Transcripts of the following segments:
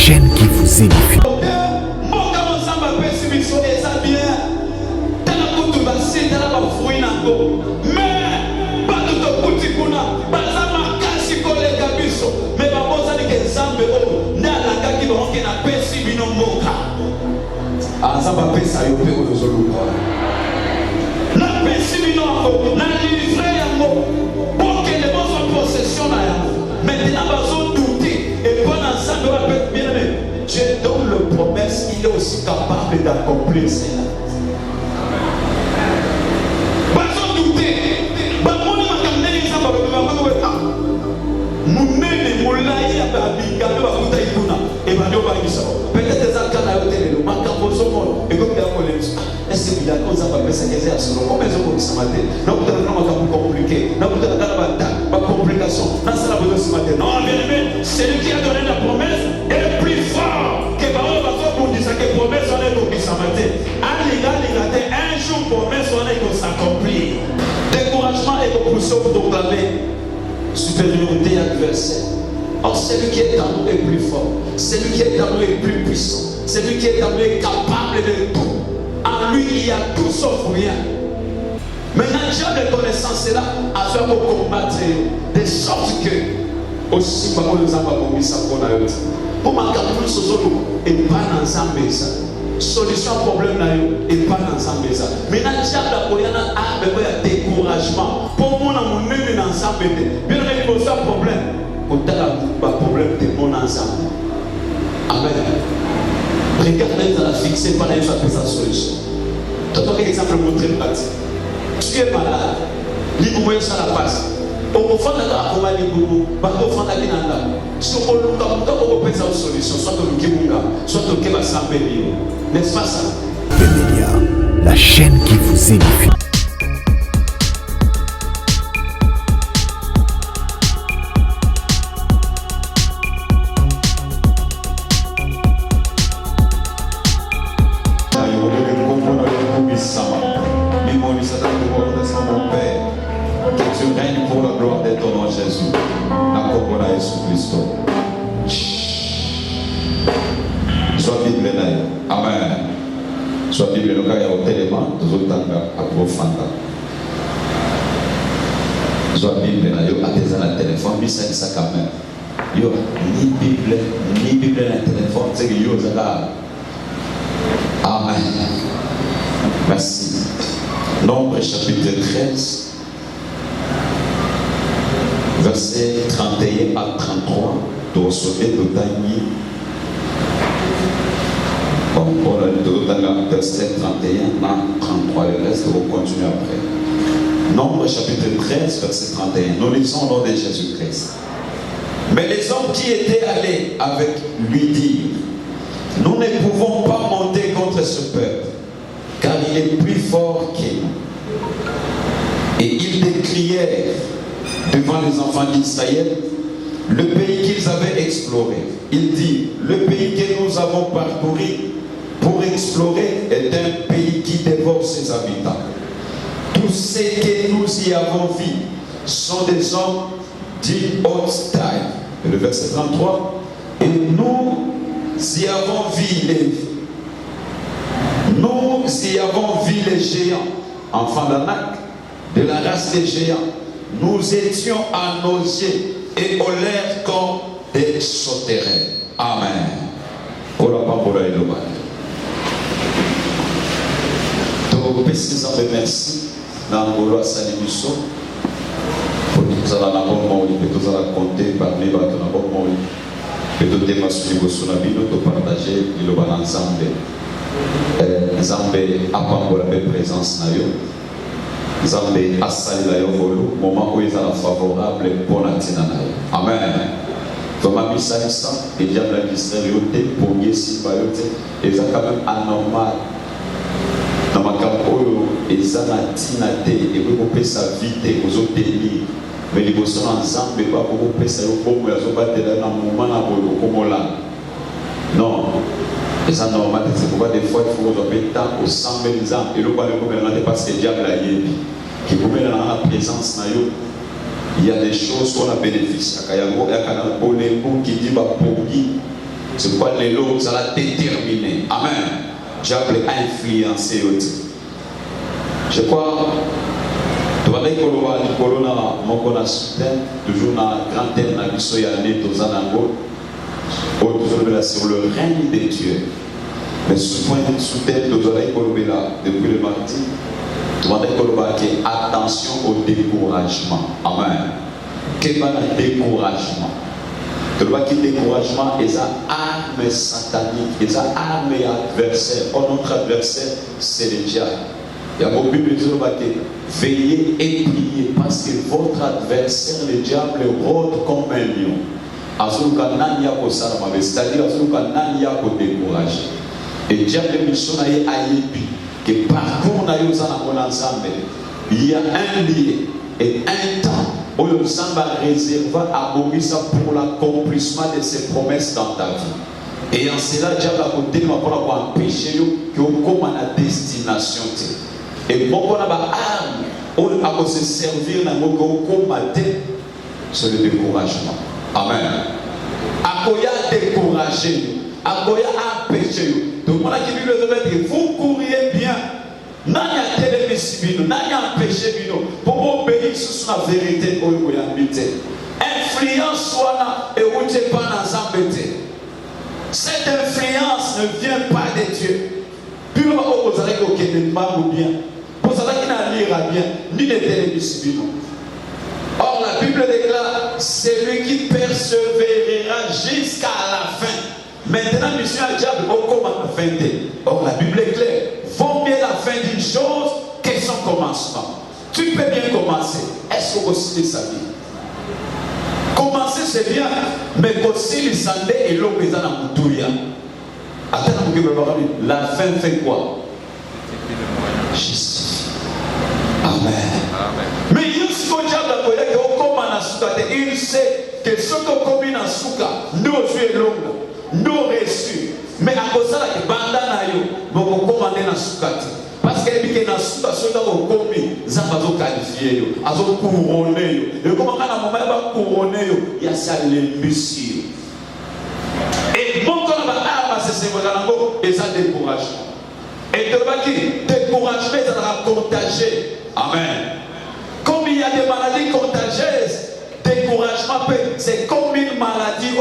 chaîne qui vous édifie. Dieu donne le promesse, il est aussi capable d'accomplir cela. Est-ce que vous avez celui qui a donné la promesse est plus fort que la promesse. Un jour, promesse s'accomplir. Découragement et repulsion pour proclamer supériorité adversaire. Or, celui qui est en nous est plus fort. Celui qui est en nous est plus puissant. Celui qui est en nous est capable de tout. En lui, il y a tout sauf rien. Maintenant, Dieu de connaissance est là à faire pour combattre de sorte que aussi par nous avons mis ça pour la lutte. Pour marquer nous sommes et pas ensemble ça. Solution problème là et pas ensemble ça. Maintenant, Dieu a besoin de découragement. Pour moi, on est ensemble. Bien que ça problème. On a problème de mon ensemble. Amen. Regardez dans la fixée par les gens sa solution. Tu as un exemple montré pratique. Tu es malade. L'immobilier ça la passe. Au fond de la comment l'immobilier, au fond de la guinanda. Sur le long terme, on peut faire une solution. Soit le Kibunga, soit le Keba Sambeli. N'est-ce pas ça? Bemelia, la chaîne qui vous édifie. Soit Bible le cas au téléphone, tous autres à profondeur. Soit Bible là, yo atteint le téléphone, mais c'est ça quand même. Yo ni Bible dans le téléphone, c'est que yo ça. Amen. Merci. Nombre chapitre 13, verset 31 à 33, de recevoir d'Otani. Pour le verset 31 à 33, le reste, on continue après. Nombre chapitre 13, verset 31. Nous lisons au nom de Jésus-Christ. Mais les hommes qui étaient allés avec lui dirent: nous ne pouvons pas monter contre ce peuple, car il est plus fort que nous. Et ils décrièrent devant les enfants d'Israël le pays qu'ils avaient exploré. Il dit: le pays que nous avons parcouru pour explorer est un pays qui dévore ses habitants. Tous ceux que nous y avons vus sont des hommes d'une haute taille. Et le verset 33. Et nous y avons vu les géants, enfants d'Anak, de la race des géants. Nous étions à nos yeux et au l'air comme des sauterelles. Amen. Pour la parole et le mal. Merci. Dans le roi Salimuso, pour que nous allons compter parmi les gens que nous devons partager le bon ensemble. Zambé a pas la présence. Zambé a sali la yovolo, moment où ils sont favorables pour la tinanaï. Amen. Vraiment, il s'agit ça, et il y a de la distérioté pour y essayer et ça quand même anormal. Dans ma capoyo, et ça n'a tinate, et vous pouvez sa vite aux autres délits. Mais les bosses ensemble, et pas pour vous payer ça, vous pouvez dans un moment comme là. Non. Et ça normal, c'est pourquoi des fois il faut vous appeler tant aux 100 000 ans, et le gouvernement n'est pas ce que le diable a dit. Qui vous met dans la présence, il y a des choses qu'on a bénéficié. Il y a un bonnet qui dit bah pour qui C'est quoi les lots, ça l'a déterminé. Amen. Diable a influencé aussi. Je crois, tu vas dire que le corona toujours dans la grande thème de la sur le règne de Dieu. Mais sous thème de depuis le mardi, tu vas dire que attention au découragement. Amen. Quel va le découragement? Tu vois que le découragement est une arme satanique, est une arme adversaire. Notre adversaire, c'est le diable. Il y a beaucoup de Bible qui veillez et priez parce que votre adversaire, le diable, rôde comme un lion. C'est-à-dire qu'il découragé. Et le diable, que parcours il y a un lieu et un temps où le sang va réserver à Moïse pour l'accomplissement de ses promesses dans ta vie. Et en cela, le diable a côté pour empêcher que vous comme à la destination. Et bon, on a une arme, on a se servir dans le combattre, c'est le découragement. Amen. Akoya découragé, Akoya empêché. Donc, on a dit vous courriez bien. Nanya télévisibino, nanya empêché bino pour obéir sur la vérité au lieu d'habiter. Influence soit et où tu pas dans zambété. Cette influence ne vient pas de Dieu. Puis on va vous dire que ne pas bien. Pour ça qu'il n'a lira bien ni de télévisibino. Or la Bible déclare celui qui persévérera jusqu'à la fin. Maintenant, monsieur le diable, on commence à la fin. Or la Bible est claire. Vaut mieux la fin d'une chose que son commencement. Tu peux bien commencer. Est-ce que aussi sa vie? Commencer c'est bien, mais aussi les sandés et l'eau présente dans le moutouya. Attends, la fin fait quoi? Justifie. Amen. Mais il sait que ce qu'on commune en souka, nous yeux longs, nous reçus. Mais à cause de ça, il y a beaucoup de commander dans souka. Parce qu'il y a des souka, ceux qui ont commis, ils ont qualifié, ils ont couronné. Et comment on a un moment où couronné, il y a ça les messieurs. Et bon, quand on a c'est et ça décourage. Et de découragement, ça va contagier. Amen. Comme il y a des maladies contagieuses, découragement, c'est comme une maladie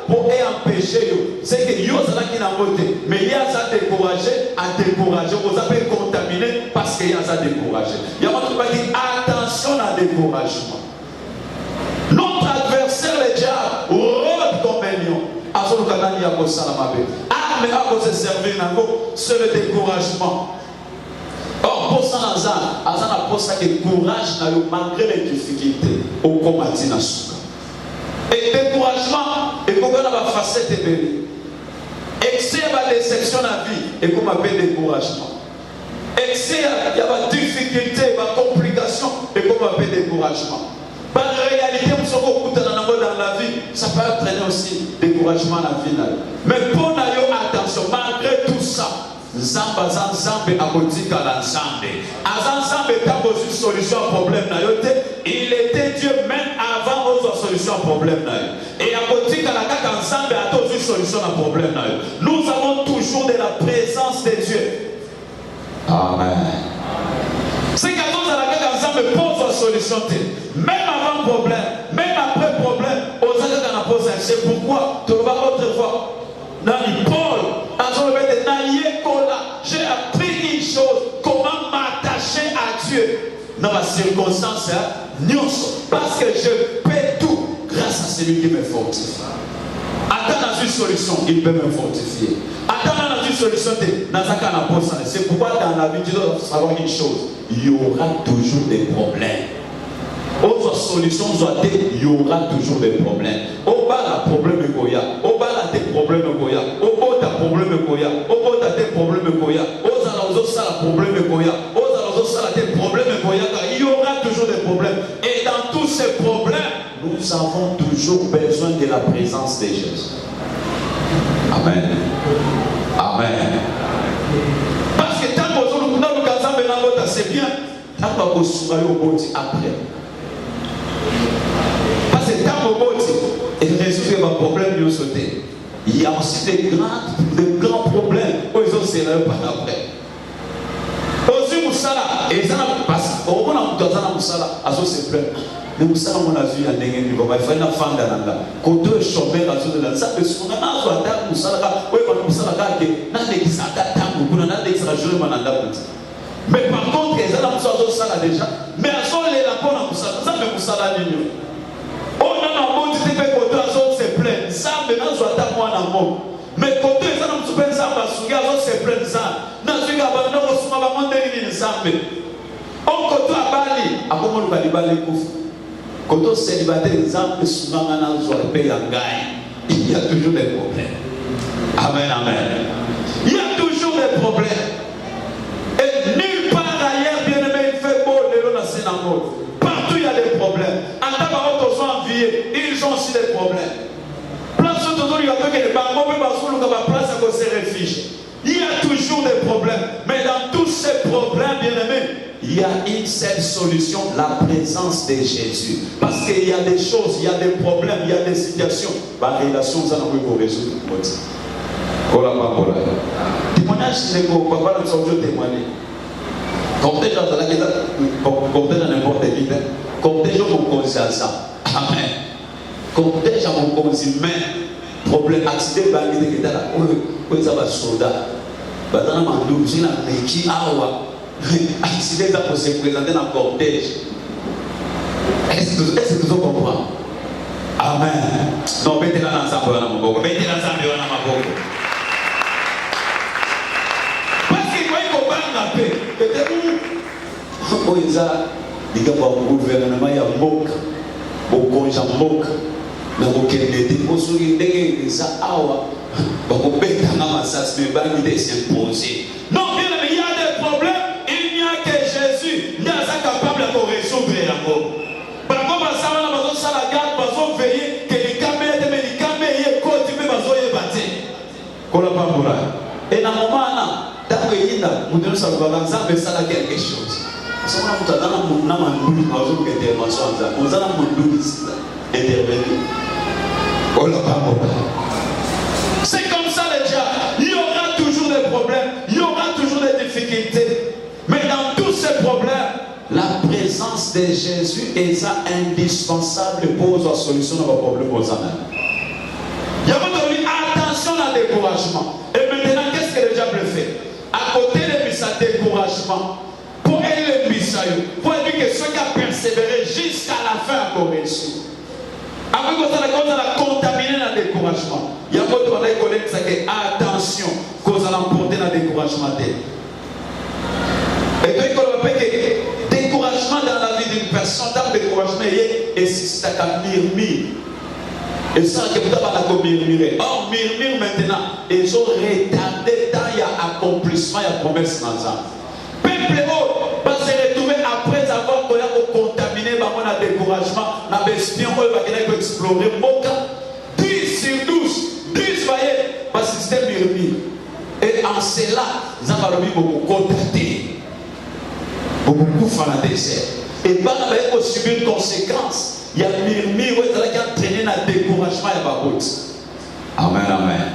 pour empêcher. C'est que yo ça qui n'a voté, mais il y a ça découragé, à décourager, vous avez contaminé parce qu'il y a ça découragé. Il y a un truc qui dit attention à découragement. Notre adversaire, le diable, rôde comme un lion. Ah, mais à cause de servir, c'est le découragement. Or, pour ça, Azan a pour ça que courage malgré les difficultés au combat. Et découragement, et comment on va facette et bébé. Excès à déception à la vie, et comment on appelle découragement. Excès, il y a des difficultés, des complications, et comment on appelle découragement. Par réalité, on se retrouve dans la vie, ça peut entraîner aussi découragement dans la vie. Mais pour nous, attention, malgré tout ça, Zamba Zambe a dit qu'à l'ensemble. Azanzambe est une solution au problème. Il était Dieu même avant autre solution au problème. Et à côté qu'à la caca ensemble a une solution au problème. Nous avons toujours de la présence de Dieu. Amen. C'est qu'à nous à la caca ensemble pose une solution. Même avant problème, même après problème, aux gens qui posé. C'est pourquoi tu vas autrefois dans Paul. J'ai appris une chose, comment m'attacher à Dieu dans la circonstance, parce que je paie tout grâce à celui qui me fortifie. Attends une solution, il peut me fortifier. Attends une solution, c'est pourquoi dans la vie, tu dois savoir une chose, il y aura toujours des problèmes. Autre solution, il y aura toujours des problèmes. Au bas, la problème est Goya. Au bas, la problème est Goya. Au bas, ta problème est Goya. Au bas, ta problème est Goya. Aux alentours, ça, la problème est Goya. Aux alentours, ça, la problème est Goya. Il y aura toujours des problèmes. Et dans tous ces problèmes, nous avons toujours besoin de la présence de Jésus. Amen. Amen. Parce que tant que nous avons c'est bien. Tant que nous avons après. Parce que tant que et résoudre les problèmes de sauter. il y a aussi des grands problèmes. Ils ont sérieux par après. Aussi, Moussala, et ça n'a pas ça. Au moins, on a Moussala, à ce se plaît. Mais Moussala, on a vu un dégueu, il va faire une femme d'Ananda. Quand deux chômeurs à ce de la salle, on a un attaque Moussala, oui, Moussala, n'a pas ça d'attaque, on a des exagérés, mais par contre, ils ont Moussala déjà. Mais à ce les lapons à Moussala, ça fait Moussala l'union. On a un mot, tu t'es côté à ce se plaît. Ça, maintenant, je attaque moi en amont. Mais côté, ça n'a pas ça, parce que ça se plaît ça. N'a pas ça, n'a pas ça, n'a pas ça. On côté à Bali, à comment on va aller Bali Kouf. Quand on célibataire, les hommes souvent il y a toujours des problèmes. Amen, amen. Il y a toujours des problèmes. Et nulle part ailleurs, bien aimé, il fait beau, les gens dans la mode. Partout il y a des problèmes. En tant que ils ont aussi des problèmes. Place où il y a des place à se réfugier. Il y a toujours des problèmes. Mais dans tous ces problèmes, bien aimé, il y a une seule solution, la présence de Jésus. Parce qu'il y a des choses, il y a des problèmes, il y a des situations. La relation, ça n'a pas pu résoudre. Témoignage, c'est que papa nous sommes témoigner. Comptez dans n'importe qui. Comptez dans mon conscience. Amen. Comptez dans mon conscience. Mais, problème, accident, banquet, qui est là. Oui, ça va soldat. Badana Mandou, j'ai la métier. Accident ça pour se présenter dans le cortège. Est-ce que vous comprenez? Amen. Non, mettez la ensemble dans mon boco. Mettez l'ensemble dans ma boco. Parce qu'il faut qu'on parle la paix. Peut-être où ils ont dit que le gouvernement y a moque, beaucoup de moque, mais aucun des dépôts qui ont ça awa, beaucoup de gens dans ma salle, mais pas de s'imposer. Non, bien il y a des problèmes. Il n'y a que Jésus qui est capable de résoudre la mort. Par contre, ça va dans la garde, on va veiller que les caméras de médicaments et côté mais bazo y battre. Kola pamura. Et dans moment là, dans le yinda, nous devons savoir que ça veut ça quelque chose. Ça va nous donner mon nom en nous, nous avons intervention ça. Nous allons mon nous intervenir. Kola pamura. C'est comme ça déjà. Il y aura toujours des problèmes, il y aura toujours des difficultés. Mais dans tous ces problèmes, la présence de Jésus est indispensable pour la solution de vos problèmes aux âmes. Il y a attention à découragement. Et maintenant, qu'est-ce que le diable fait? À côté de ce découragement, pour aider le Missaï, pour dire que ceux qui ont persévéré jusqu'à la fin ont réussi. Après que ça a contaminé le découragement. Il y a beaucoup de collègues qui disent attention, qu'on va l'emporter dans le découragement. Et puis, il faut que découragement dans la vie d'une personne, dans le découragement, et si c'est un murmure. Et ça, que vous avez murmurer. Or, murmure maintenant, ils ont retardé tant il y a accomplissement, il y a promesse dans ça. Peuple va se retrouver après avoir contaminé par le découragement, dans l'espion, il va explorer. 10 sur 12, 10 voyez, parce que c'était murmure. Et en cela, ils ont beaucoup contacté. Beaucoup faire la désert. Et pas avec subir une conséquence. Il y a murmure qui a entraîné le découragement et la route. Amen, amen.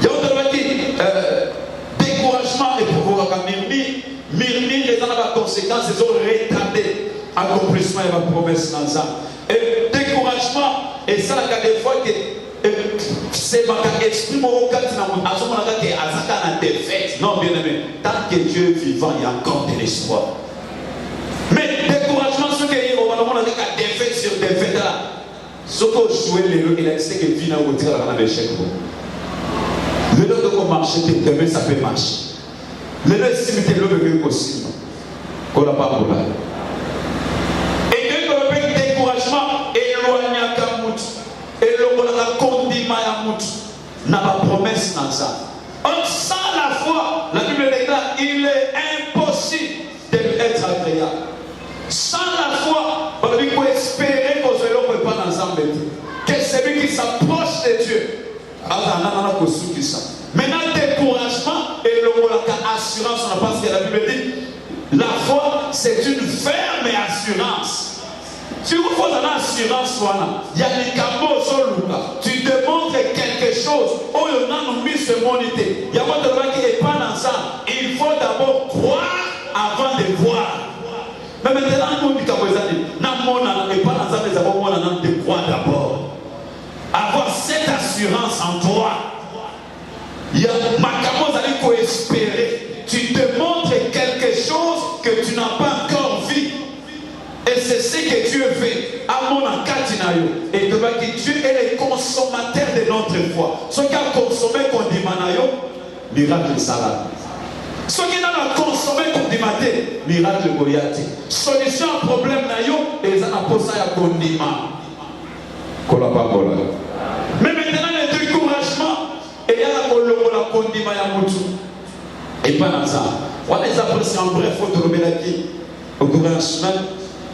Il y a autre dit découragement et pouvoir murmure. Murmure, les gens ont des conséquences, ils ont retardé l'accomplissement et la promesse dans ça. Et découragement, et ça, il y a des fois que c'est ma exprime au cas où à ce moment-là, il y a des défaites. Non, bien aimé, tant que Dieu est vivant, il y a encore de l'espoir. Mais découragement, ce qu'il y a, on va des défaites sur défaites là. Ce qu'on joue, il a dit que vie n'a pas été dans l'échec. Le lot de marcher, demain ça peut marcher. Le lot de simiter l'eau de possible. Qu'on n'a pas pour là. Et que le découragement éloigne à Kamout. Et le condiment à Mout. N'a pas promesse dans ça. Sans la foi, la Bible déclare il est impossible d'être agréable. Sans la foi, on peut espérer qu'on ne peut pas ensemble. Que celui qui s'approche de Dieu. Maintenant, le découragement et l'assurance, on a parce que la Bible dit la foi, c'est une ferme assurance. Si vous faites une assurance, il y a des camots sur le cas. Tu demandes quelque chose Il faut d'abord croire avant de voir. Mais maintenant, nous disons de croire d'abord. Avoir cette assurance en toi. Il y a ma faut espérer. Tu te montres quelque chose que tu n'as pas encore vu. Et c'est ce que Dieu fait. Et Dieu est le consommateur de notre foi. Ce qui a consommé qu'on dit miracle salade. Ce qui n'a consommé qu'on dit miracle goyate. Solution à problème et les apôtres à condiment. Mais maintenant le découragement et il y a la condiment ya mutu. Et pas dans ça. On les apprécie en bref faut te remettre qui au cours de la semaine.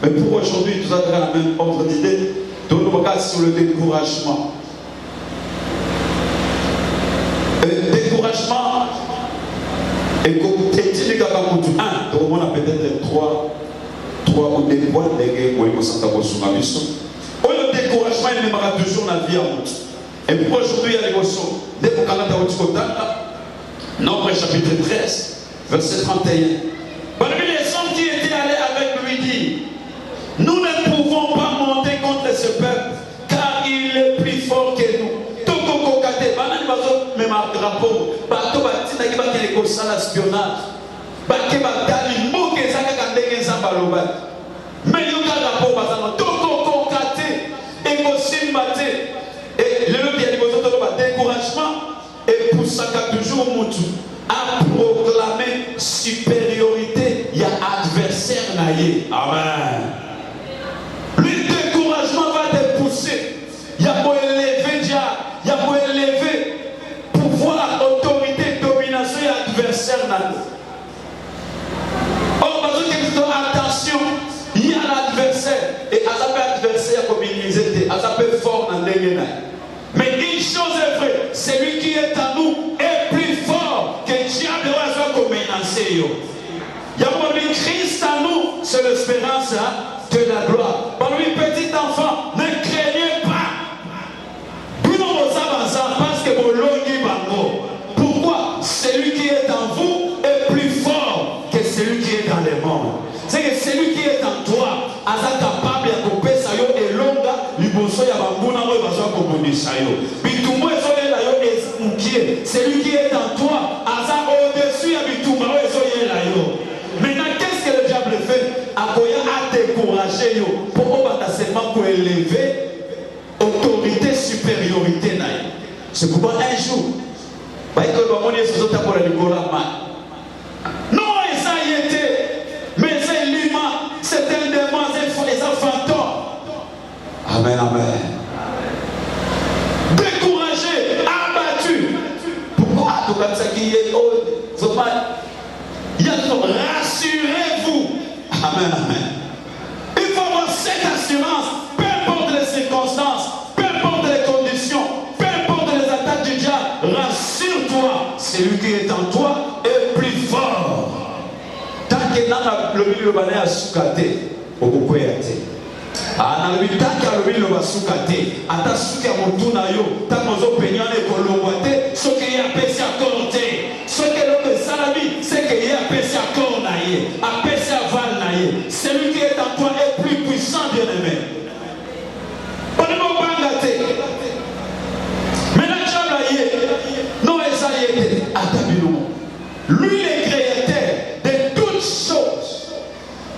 Mais pour aujourd'hui, tout ça la même ordre d'idée. Donc nous regardons sur le découragement. Le découragement et comme tu dis un, donc on a peut-être trois ou des points de guerre où il faut s'entendre sur ma mission. Le découragement il mènera toujours la vie à route. Et pour aujourd'hui, il y a l'émotion. Dès qu'on a Nombre chapitre 13, verset 31. Parmi les hommes qui étaient allés avec lui disent, nous ne pouvons pas monter contre ce peuple, car il est plus fort que nous. Même un drapeau, bateau batina qui va qu'il est ça l'espionnage, bateau batali moke ça quand ndenge ça baloba. Mais il y a un drapeau basano, toko kokate, égosim bate, et le bien égosim toko bat découragement et pour ça qu'a toujours mutu à proclamer supériorité, il y a adversaire naïe. Amen. Le découragement va te pousser. Il y a pour élever Dieu, il y a pour élever pouvoir, autorité, domination et adversaire naïe. Oh, parce que attention, il y a l'adversaire et à sa adversaire comme il disait, à sa fort dans les naïe. Mais une chose est vraie, celui qui est en nous est plus fort que le diable soit comme menacé. Il y a un Christ en nous, c'est l'espérance de la gloire. Par lui, petit enfant, ne craignez pas. Parce que vous l'ogez bango. Pourquoi? Celui qui est en vous est plus fort que celui qui est dans le monde. C'est que celui qui est en toi, est capable de couper ça et longa, liboso ya bambuna mo bazo komundisa yo. Bitumbo ezoyela yo emukie. Celui qui est en toi, est au-dessus ya bitumba ezoyela yo. Maintenant, qu'est-ce que le diable fait? Akoya a découragé yo pour seulement pour élever autorité, supériorité naïe. C'est pourquoi un jour, non, et ça y était, mais c'est l'humain, c'est un démon, c'est un fantôme. Amen, amen. Découragé, abattu. Pourquoi? Comme ça qui est, rassurez-vous. Amen, amen. Il faut avoir cette assurance, peu importe les circonstances, peu importe les conditions, peu importe les attaques du diable, rassure-toi, celui qui est en toi est plus fort. Tant que dans le milieu de la soukate, au Bokoyate. Ah, dans le milieu de la soukate, à ta souka motunayo, ta mozo peignan et kolomwate, ce qui est apaisé à côté. Ce qui est le salami, c'est qu'il y a apaisé à cornaye, apaisé à valnaye. Celui qui est en toi est plus puissant, bien aimé. Non, lui, le créateur de toutes choses,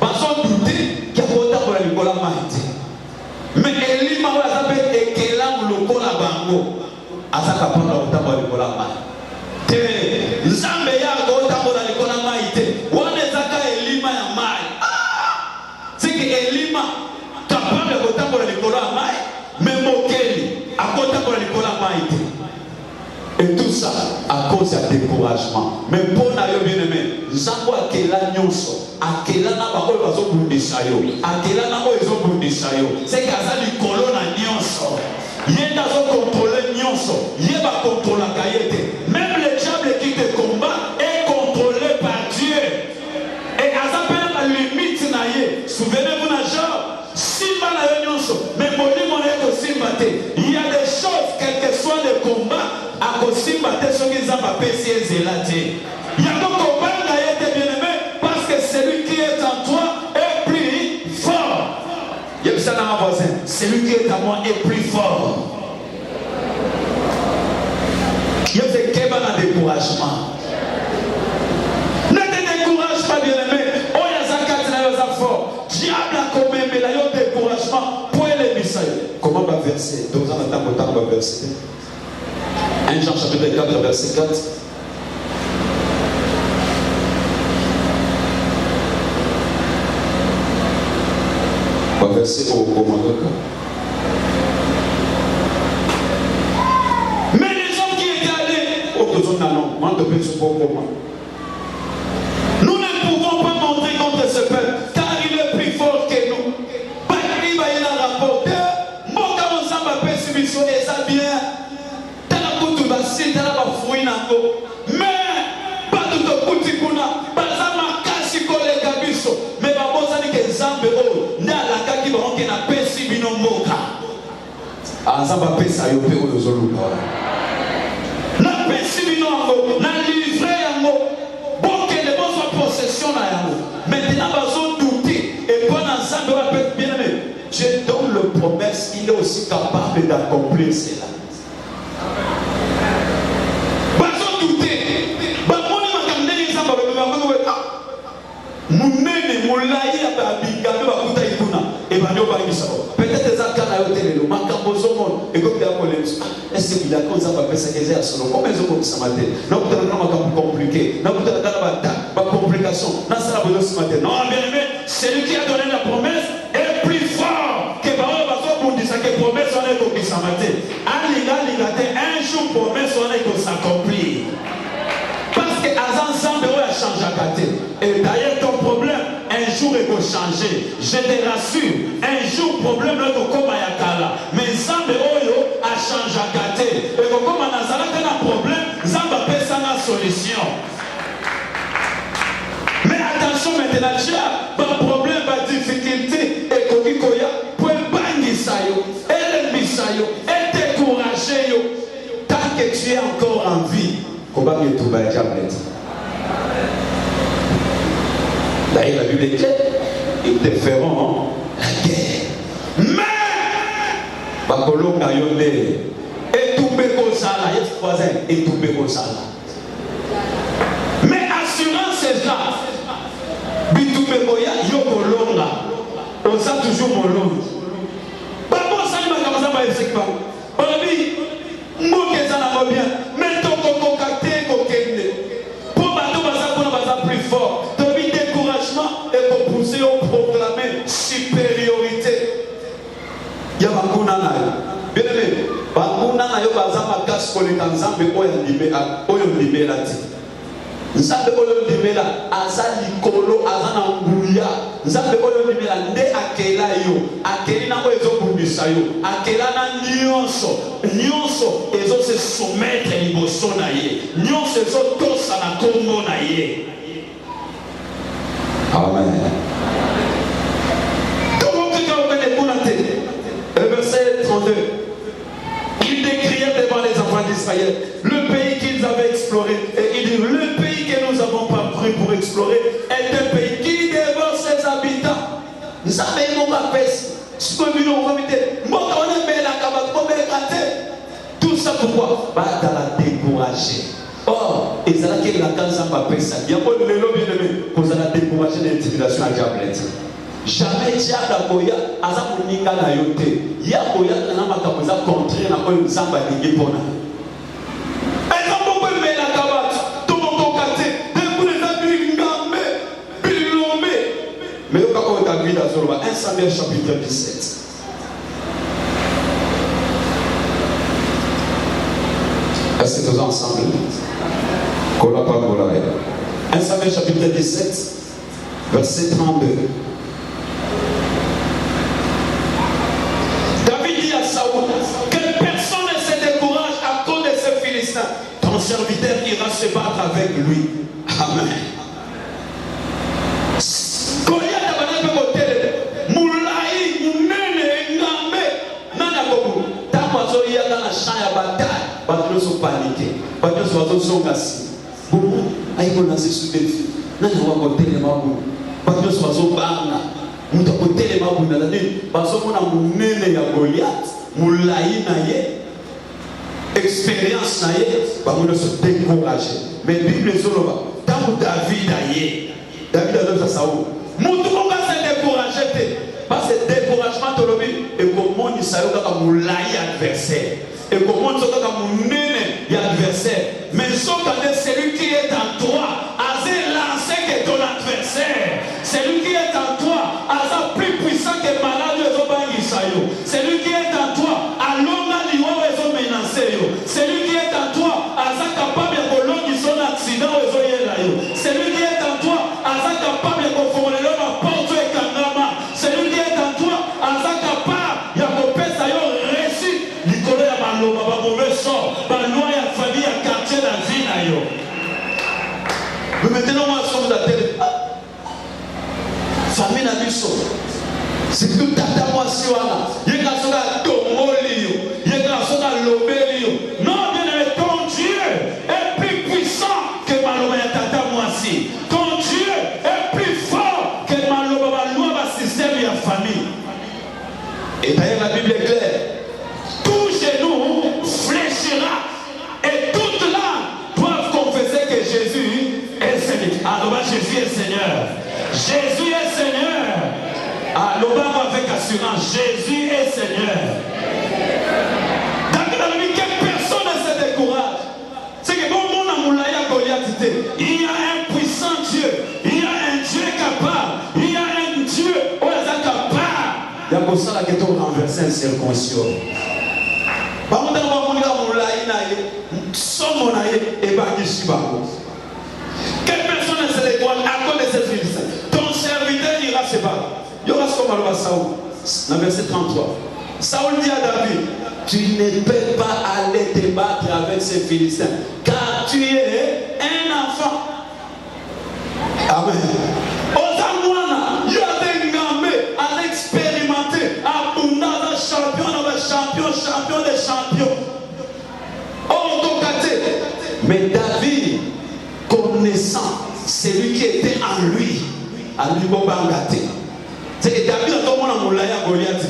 sans douter qu'il y a autant pour la Nicolas Maïté. Mais Elie m'a dit que là, le Nicolas Bango, à sa capable autant pour la Nicolas Maïté. Nzambe ya autant pour la Nicolas Maïté. On est à Elie m'a maï. C'est que Elie m'a capable autant pour la Nicolas Maï, mais Mokeli, à autant pour la Nicolas Maïté. Et tout ça à cause du découragement. Mais pour nous bien aimé, Zango akela nyonso, akela na ba oyo bazo bundisa yo, akela na oyo zo bundisa yo. C'est kaza likolo na nyonso. Yenda zo contrôler nyonso, yeba contrôler kayete. Même le diable qui te combat est contrôlé par Dieu. Et azapela la limite na ye. Souvenez-vous na Job, simba na nyonso, mais moli mon eko simba te. Il y a des choses quel que soit le combat akosimba te soki nzambe apesi ezela te. Yango kobanga ye te bien-aimé, parce que celui qui est en toi est plus fort. Yebisa na ma voisin, celui qui est en moi est plus fort. Yebisa keba na découragement. Ne te décourage pas, bien-aimé. Oyazakati na yoza fort. Diable a commis la yo découragement. Comment va verser? Donc, on va verser. 1 Jean chapitre 4, verset 4. On va verser au Maroc. Mais les hommes qui étaient allés au nous ne pouvons pas monter contre ce peuple, car il est plus fort que nous. Mais pas tout au coup de kuna, pas ça ma casse collègue biso, mais pas bon ça dit que Zambe o, n'a la kaki bon qui n'a pas si bino moka. Ah ça va pesa yo pe o zolu kwa. Na pas si bino ngo, na livré yango, bon que les bons soit possession na yango. Maintenant bazo douter et pendant Zambe va peut bien aimé. Dieu donne le promesse, il est aussi capable d'accomplir cela. Peut-être que ça a été le macambo et comme il y a problème. Est-ce qu'il y a cause à faire ça que c'est comment ils ont ça matin? Non, vous avez un compliqué. Non, vous avez pas complication. Non, ça va vous ce matin. Non, bien aimé, celui qui a donné la promesse est plus fort que Baron Basso pour dire ça que promesse on est pour ça matin. Un jour promesse on est pour s'accomplir. Parce que Azan Zambe a changé à côté. Et d'ailleurs ton problème un jour il va changer. Je te rassure, un jour problème là comme Ayakala. Mais Zambe Oyo a changé à côté. Et comme Nazala a un problème, Zambe peut ça la solution. Mais attention maintenant, tu as un problème, une difficulté, et Kokikoya, pour bangi sayo, et le sayo, et décourager. Tant que tu es encore en vie, comment tu vas être d'ailleurs, la Bible est claire, ils te feront la guerre. Mais, Bakolo Kayone, et tout Bekosala, il y a voisin, et tout Bekosala. Mais assurance est là. Bitou Bekoya, Yokolonga, on sait toujours mon long. Papa, ça ne m'a pas dit que on a dit, moi qui ça n'a pas bien, mais ton concocté, kokende. Pour bateau, ça plus fort. Et pour pousser au proclamer supériorité. Il y a Bakuna Nayo. Bien aimé, Bakuna Nayo Bazama Kas Kolekan Zambe Oyo Libelati. Zambe Oyo Libela, Azali Kolo, Azana Nguya. Zambe Oyo Libela, Nde Akela Yo, Akelina Oyo Bundisayo, Akelana Nyonso, Nyonso, et se soumettre Liboso Naye, Nyonso, et tous à la Congo Naye. Amen. Le verset 32. Ils décrièrent devant les enfants d'Israël le pays qu'ils avaient exploré. Et il dit, le pays que nous avons parcouru pour explorer est un pays qui dévore ses habitants. Nous savons pas tout ça pourquoi? Dans la décourager. Or, ils allaient qu'il la canne pas ça. Il y a pas de l'élo bien aimé pour la décourager l'intimidation à diable. Jamais diable a boya aza kuninga na yote. Ya boya na makamuza contre na ko nzamba ningi pona. Exemple pour me la kabate, tout mon côté, de pour les amis ngambe, bilombe. Mais au cas où ta vie dans 1 Samuel chapitre 17. Est-ce que nous ensemble? 1 Samuel chapitre 17, verset 32. David dit à Saoul que personne ne se décourage à cause de ce Philistin. Ton serviteur ira se battre avec lui. Amen. paniquer. Parce que nous sommes assis. Bon, aïe, on a ces sous-défis. Nous avons côté les mabou. Parce que nous sommes barna. Nous avons côté les mabou. Parce que nous avons mené à Goliath. Nous l'avons expérience naïe, bah on se décourager. Mais Bible est sur le bas. Tant que David aïe, David a dit ça où? Mon tout va se décourager, parce que découragement te le et comment il s'agit de moulaï adversaire et comment il s'agit de mouner adversaire. Mais sauf que celui qui est en toi a lancé que ton adversaire. Celui qui est en toi a plus puissant que malade de Zobangisayo. Celui qui est en toi a l'homme à l'Iwa et menacé. Celui qui est en toi a capable de prolonger son accident et celui qui est en toi a capable de conformer la porte et Kangama. Celui qui est en toi a capable de couper sa réussite. Nicolas Maloba, ma mauvais sort, ma loi et famille à quartier dans la vie. Mais maintenant, moi, je suis dans la télé. Famille n'a vu ça. C'est tout tata moi si voilà. Il y a quelque chose à Tomolio. Il y a quelque chose à Lobelio. Non, bien aimé, ton Dieu est plus puissant que Maloba et tata moi si. Ton Dieu est plus fort que Maloba loi système et la famille. Et d'ailleurs la Bible est claire. Tout genou fléchira et toute langue doivent confesser que Jésus est Seigneur. Alors Jésus est Seigneur. Jésus est Seigneur. L'Obama avec assurance, Jésus est Seigneur. David a dit que personne ne se décourage. C'est que bon monde a moulaya Goliath. Il y a un puissant Dieu. Il y a un Dieu capable. Il y a un Dieu où il est capable. Il y a pour ça que tu as renversé un circoncision. Par contre, on va quelle personne ne se décourage à cause de cette Philistins? Ton serviteur ira se battre. Il y aura ce qu'on va Saoul. Dans verset 33. Saoul dit à David, tu ne peux pas aller te battre avec ces Philistins, car tu es un enfant. Amen. Osamwana, il y a des gamins à l'expérimenter, à Bunda, champion des champions. Mais David, connaissant celui qui était en lui, à lui Bobangate. C'est que David a tout le monde à Goliath.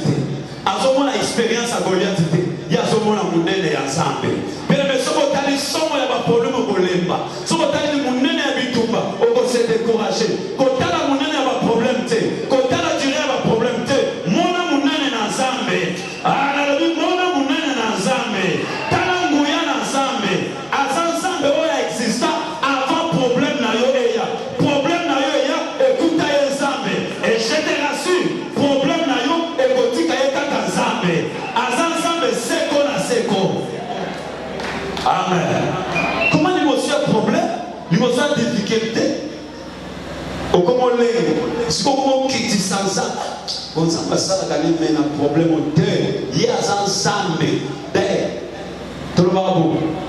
A tout le monde expérience à Goliath. Il y a tout le monde à Mounene ensemble. Mais si vous avez un problème au Golemba, si vous avez un Mounene à Bitumba, on va se décourager. Quand vous avez un problème, quand vous avez un problème, mon Mounene ensemble. Ah, la vie, mon Mounene ensemble. Talangouya ensemble. Ensemble, on a existé avant problème na yo eya. Problème na yo eya, écoute ensemble. Et je te rassure, problème na yo, écoute ensemble. Ensemble, c'est qu'on a c'est qu'on. Amen. Comment l'émotion a problème? L'émotion a difficulté. Au comment l'est? Si on quitte sans ça, on s'en passe à la gagne, mais un problème au deux. Il y a ensemble.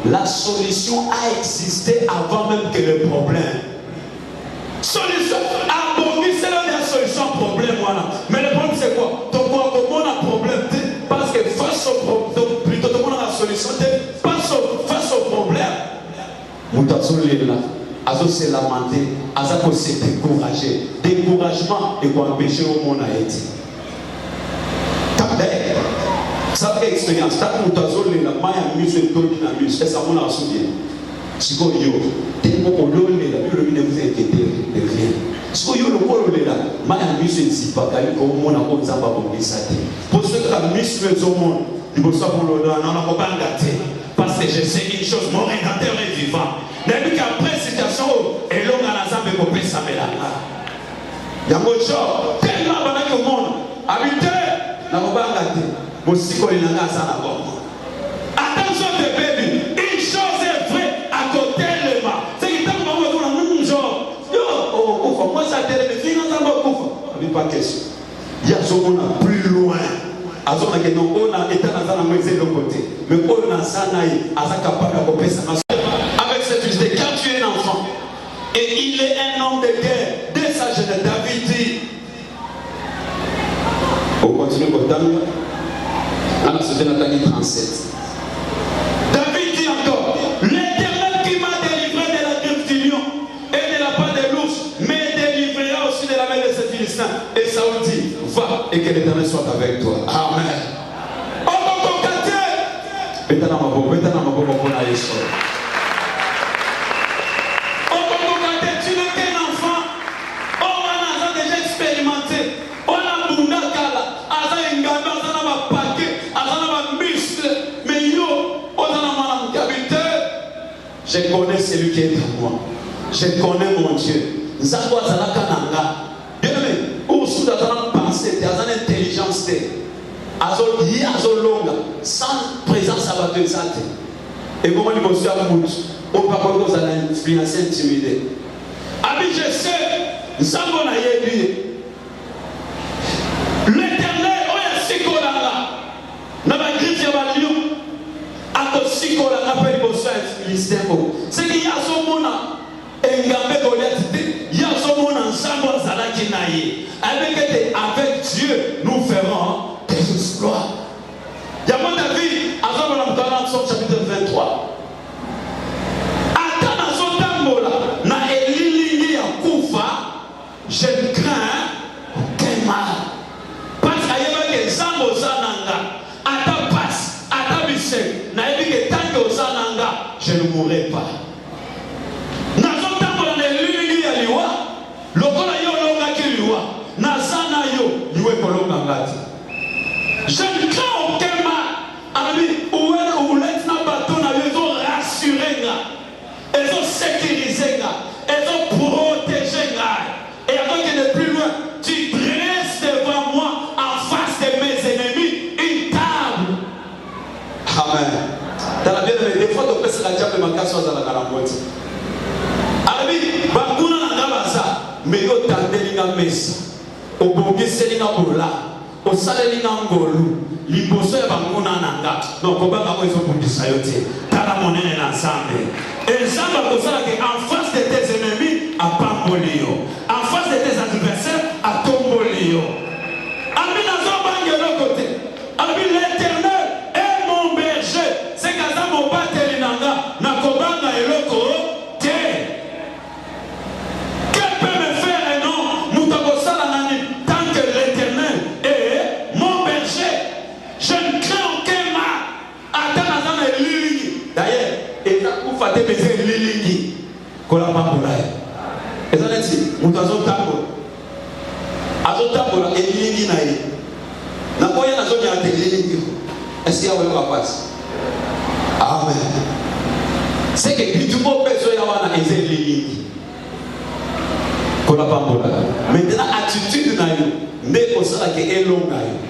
La solution a existé avant même que le problème. Solution. Abondissez la solution au problème. Voilà. Mais le problème c'est quoi? Donc comment on a problème? Parce que face au problème, plutôt tout le monde a la solution. Face au problème. Moutazoulé là. Azo se lamenter. Azo se décourager. Découragement et quoi empêcher au monde à être. Ça fait expérience. Tant que nous avons les mains à mus et tout qui n'a mus, ça m'a souvenir. Si vous avez tellement de l'eau, ne vous inquiétez de rien. Si vous avez le rôle là, main à mus et si pas, comme on a comme ça, pour pour ceux qui ont mis au monde, ils vont savoir le nom, on n'a pas gâté. Parce que je sais une chose, mon rédacteur est vivant. Mais qu'après situation, et l'homme a la zambe pour payer sa mélana. Il y a un autre chose, tellement banal au monde, habité, n'a pas gâté. Attention bébé, une chose est vraie à côté de moi. C'est que tant que genre, yo, moi ça télé, mais finalement, pas question. Il y a ce qu'on a plus loin. On a été dans la maison de l'autre côté. Mais on a ça, capable de ça. Avec cette visite, quand tu es un enfant, et il est un homme de guerre, dès sa jeunesse, David dit, on continue pour Daniel. C'était Nathalie 37. David dit encore, que l'Éternel soit avec toi. Amen. Tu n'es qu'un enfant. On a déjà expérimenté. On a Bundakala. On a un gamin, on a un paquet, on a un muscle. Mais yo, on a un habiteur. Je connais celui qui est en moi. Je connais mon Dieu. Zangwa Zalaka Nanga. Bien aimé, où sous la pensée, tu as une intelligence. Sans présence à votre santé. Et comment il monsieur à vous, on peut pas vous influencer, intimider. Ami, je sais, Zango na yebi. L'Éternel, on a sikolanga. Na ba griffe ya ba lion. Ako sikolanga pe liboso influencer. C'est qu'il y a son mona. Engambe Goliath, il y a son mona Zango Zalaki naye. Avec Dieu, nous ferons des exploits. Il y a mon avis, avant la Psalm chapitre 23. Attends son tambola, na elilingi ya kufa, je ne crains aucun mal. Parce qu'il y a des Zango Zananga, Ata passe, Ata bise, na ebi tango Zananga, je ne mourrai pas. Na son tambola na elilingi ya liwa, lokola yo longa ki liwa, na sana yo, liwe kolonga ngati. Je ne crains aucun mal. Ami, où est le bateau, ils ont rassuré, ils ont sécurisé, ils ont protégé. Et avant qu'il n'est plus loin, tu dresses devant moi, en face de mes ennemis, une table. Amen. Dans la bien-aimée, des fois, tu peux se la diable de ma casse dans la calambote. Ami, Banguna Nagabaza, mais yo tandelinga mesa, au bongi selinga bola, au salelinga ngolu. Liboso ya banguna nanga donc kobanga ko ezobundisa yo te tala monene na Nzambe et Nzambe akozala ke en face de tes ennemis apamboli yo en face de tes adversaires atomboli yo ami nazobange lokote ami l'Éternel est mon berger c'est kaza mobateli nanga nakobanga eloko te que peut me faire un nom mutakosala nani tant que l'Éternel est mon berger. Je ne crains aucun mal. Attends, d'ailleurs, et vous faites baiser Lilingi. Kolapamboulaye. Et ça veut dire, nous avons tambour. Azotamboula et Lilingi naïe. N'a pas eu la zone à Lilingi. Est-ce qu'il y a un passe? Amen. C'est que tout le monde peut se avoir un Lilingi. Kolapamboulaye. Maintenant, attitude naïe. Mais pour ça, qui est long naïe.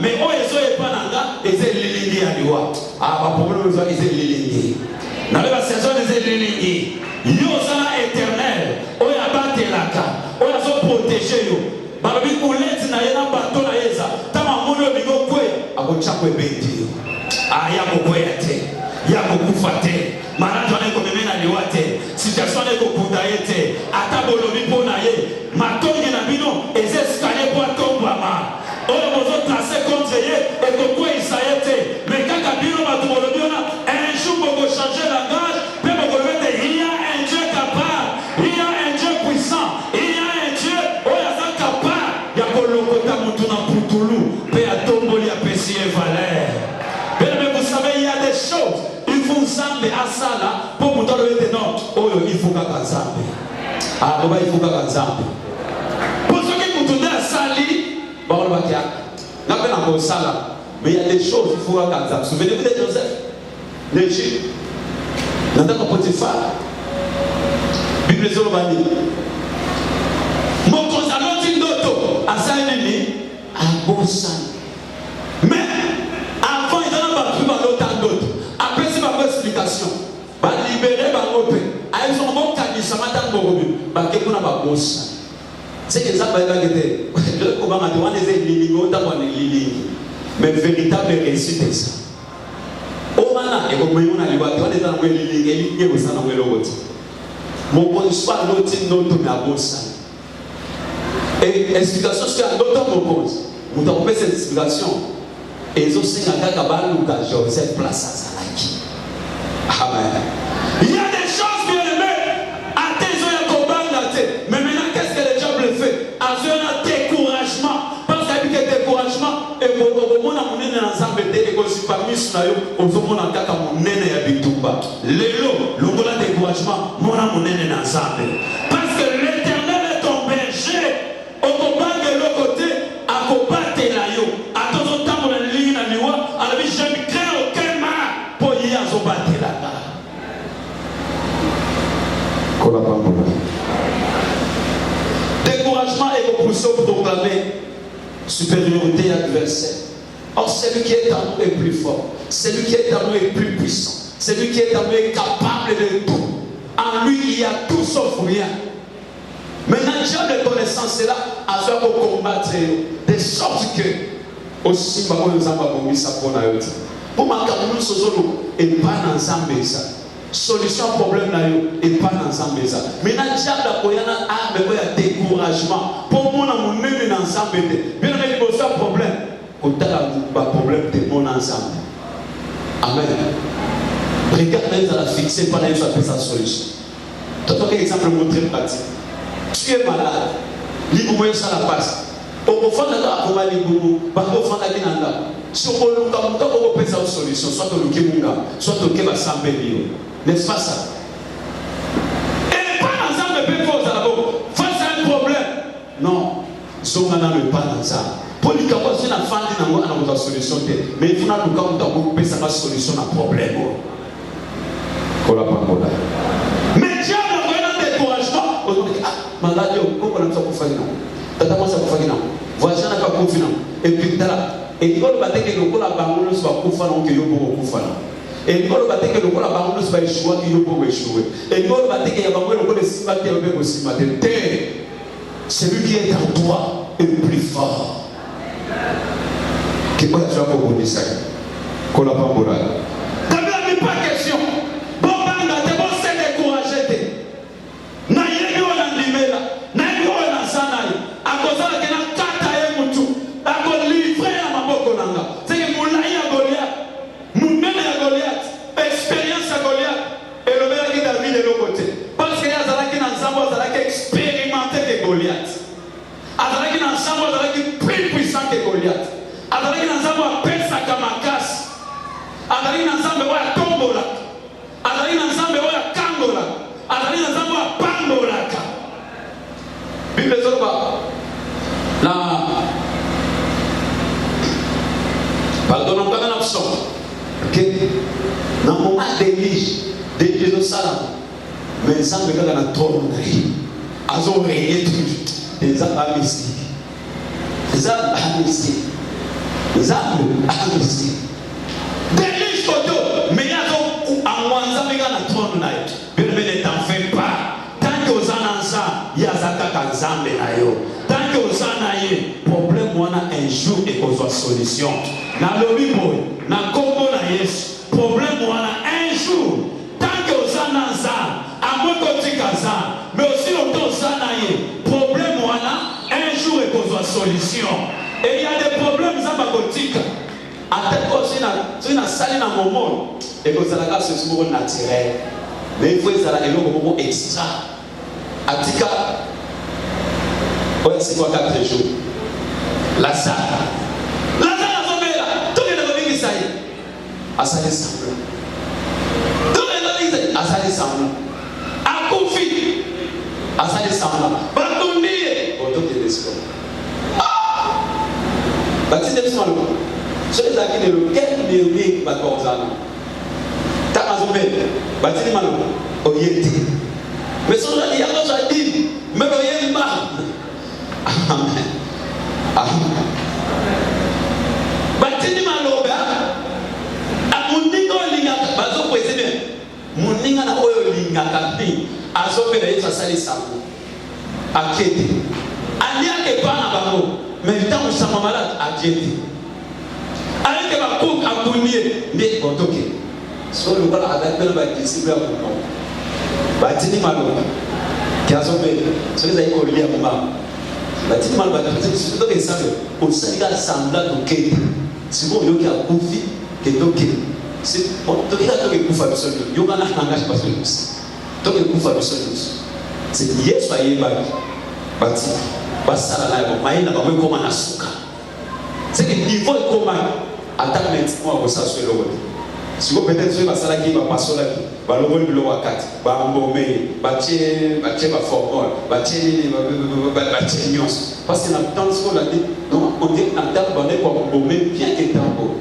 Mais on est pas nanga et c'est lilingi à l'ouah. Ah, ma problème c'est lilingi. Dans la saison des lilingi, Yosana éternel, on a battu la carte, on a so protégé yo. Babi oulette na yena bateau na yeza. Tama mono bigo kwe, akochakwe beti. Ah, yako kwe te, yako kufate. Marato ne ko memena liwate. Situation ne ko kudayete. Atabo lobi pona ye. Matongi na bino, ezescalier pour tomber ma. On a tracé comme c'est et que quoi il s'arrête. Mais quand Kabilo m'a demandé, un jour on va changer la langage, puis on va mettre il y a un Dieu capable, il y a un Dieu puissant, il y a un Dieu, on est capable. Il y a que le côté Moutuna Poutoulou, puis à Tomboli à Pessie et Valère. Mais vous savez, il y a des choses, il faut ensemble à ça là, pour vous donner des noms. Oh, il faut qu'à ensemble. Ah, il faut qu'à ensemble. Pour ceux qui vous donnent à Sali, mais il y a des choses qu'il faut regarder. Souvenez-vous de Joseph, l'Égypte, dans le Potiphar, Bible Zolobani. Mon consalant d'Indoto, à Saint-Denis, à Bossan. Mais avant, il y en a pas plus dans l'autre d'autres. Après, c'est ma explication. Va libérer ma robe. Ils ont mon cadeau, ça m'a donné mon robe. Va que vous n'avez pas Bossan. C'est que ça va être mais véritable réussite est ça. Et explication sur d'autres propose. Vous avez cette explication. Et ils ont signé à Joseph place à Zalaki. Amen. Il y a des choses bien aimées. À tes yeux, mais maintenant monene na nzambe te ekozipa miso na yo ozomona kaka monene ya bitumba. Lelo longola découragement mona monene na nzambe. Parce que l'Éternel est ton berger. Okobanga le côté akobatela yo. Atozo tambola ligne na liwa alabi je ne crains aucun mal pour y azobatela. Kola pambola. Découragement et repoussé pour proclamer supériorité adversaire. Or, celui qui est en nous est plus fort. Celui qui est en nous est plus puissant. Celui qui est en nous est capable de tout. En lui, il y a tout sauf rien. Maintenant, Dieu de connaissance c'est là à faire pour combattre de sorte que aussi, pour ma caméra, et pas dans Zambéza. Solution problème là et pas dans Zambéza. Maintenant, Dieu a découragement. Pour moi, mon nez dans Zambéza. Bien qu'il y a un problème. Quand tu as un problème, tu es mon ensemble. Amen. Regarde, tu as fixé par exemple sa solution. Tu as un exemple très pratique. Tu es malade. Libre ça la passe. Au fond de la combat libre, au fond de la guinanda. Sur le cas où tu as une solution, soit tu as un soit tu as un sambe. N'est-ce pas ça? Et pas ensemble, mais pas face à un problème. Non, Zongana ne pas ensemble. Pour lui, quand on a une solution, mais il faut que nous ayons une solution à un problème. Mais Dieu a un découragement. Malade, comment on a fait ça? Tata moi ça pour faire voisin n'a pas confiance et puis là et il va battre que le cola bangono soit confiant que yo pour confiant et il va battre que le cola bangono soit échoué que yo pour échouer et il va battre que ya bangono le cola simba que yo pour simba celui qui est en toi est plus fort que quoi tu vas pour dire ça cola bambora t'as pas question bon banga t'es bon c'est découragé na yeye on limela na yeye on sanai akozala kena kata ye mutu akolivre ya maboko nanga c'est que moulai ya Goliath munene ya Goliath expérience ya Goliath et le meilleur qui David de l'autre côté parce que azala ki na nzambo azala ki expérimenté que Goliath azala ki na nzambo azala ki plus puissant que Goliath azala ki na nzambo apesa kamakasi azala ki na nzambo ya tombola azala ki na nzambo ya kangola azala ki na nzambo ya pambolaka Bible zoba na pardon on va option OK na moment de Jérusalem mais ça me donne na trône azo régner tout des amnisties des amnisties Délige photo mais il y a donc en Mwanza mais na trône na bien ne t'en fais pas tant que aux anansa il y a zakaka nzambe na yo tant que aux anaye problème wana un jour et aux solution na lobi boy na kombo na Yesu problème wana un jour tant que aux anansa amoko tikaza mais aussi longtemps anaye problème wana un jour et aux solution et il y a des problèmes ça va kotika ateko aussi na sali na momo et que ça la ce souvent naturel mais il faut ça eloko moko extra atika ouais c'est quoi 4 jours Lazare azobela tout le monde qui ça y asali sambla tout le monde qui asali sambla akufi asali sambla bakundi oto de l'espoir bati de sambla ceux qui ont le quel mérite va corzana ta azobela bati ni malo oyeti mais son là il y a d'autres dit mais oyeti ba amen amen bati ni malo ba amuningo lingaka bazo kwese bien muninga na oyo lingaka bi azobela yesu asali sango akete aliake bana bango mais tant usama malade ajeti avec ma coupe à Kounier, mais bon, ok. Soit le voilà avec le bac ici, là, pour moi. Batini malo, qui a sauvé, ce que vous avez collé à moi. Batini malo, c'est tout le sang. Au Sénégal, semblable au Quai. C'est bon, il y a un conflit qui est ok. C'est bon, il y a un coup à l'usage. Il y a un langage pas de plus. Donc, il y a un coup à l'usage. C'est hier, soyez bac. Bati, Bassala, Maïna, comment on a souka. C'est que le niveau est comment. attends maintenant ça sur le route. Si vous peut-être sur la salle qui va passer là qui va le rôle de l'eau à 4 va embaumer va tirer va formol va tirer nuance parce que dans le temps on a dit non on dit en terre on est pour embaumer bien que tambo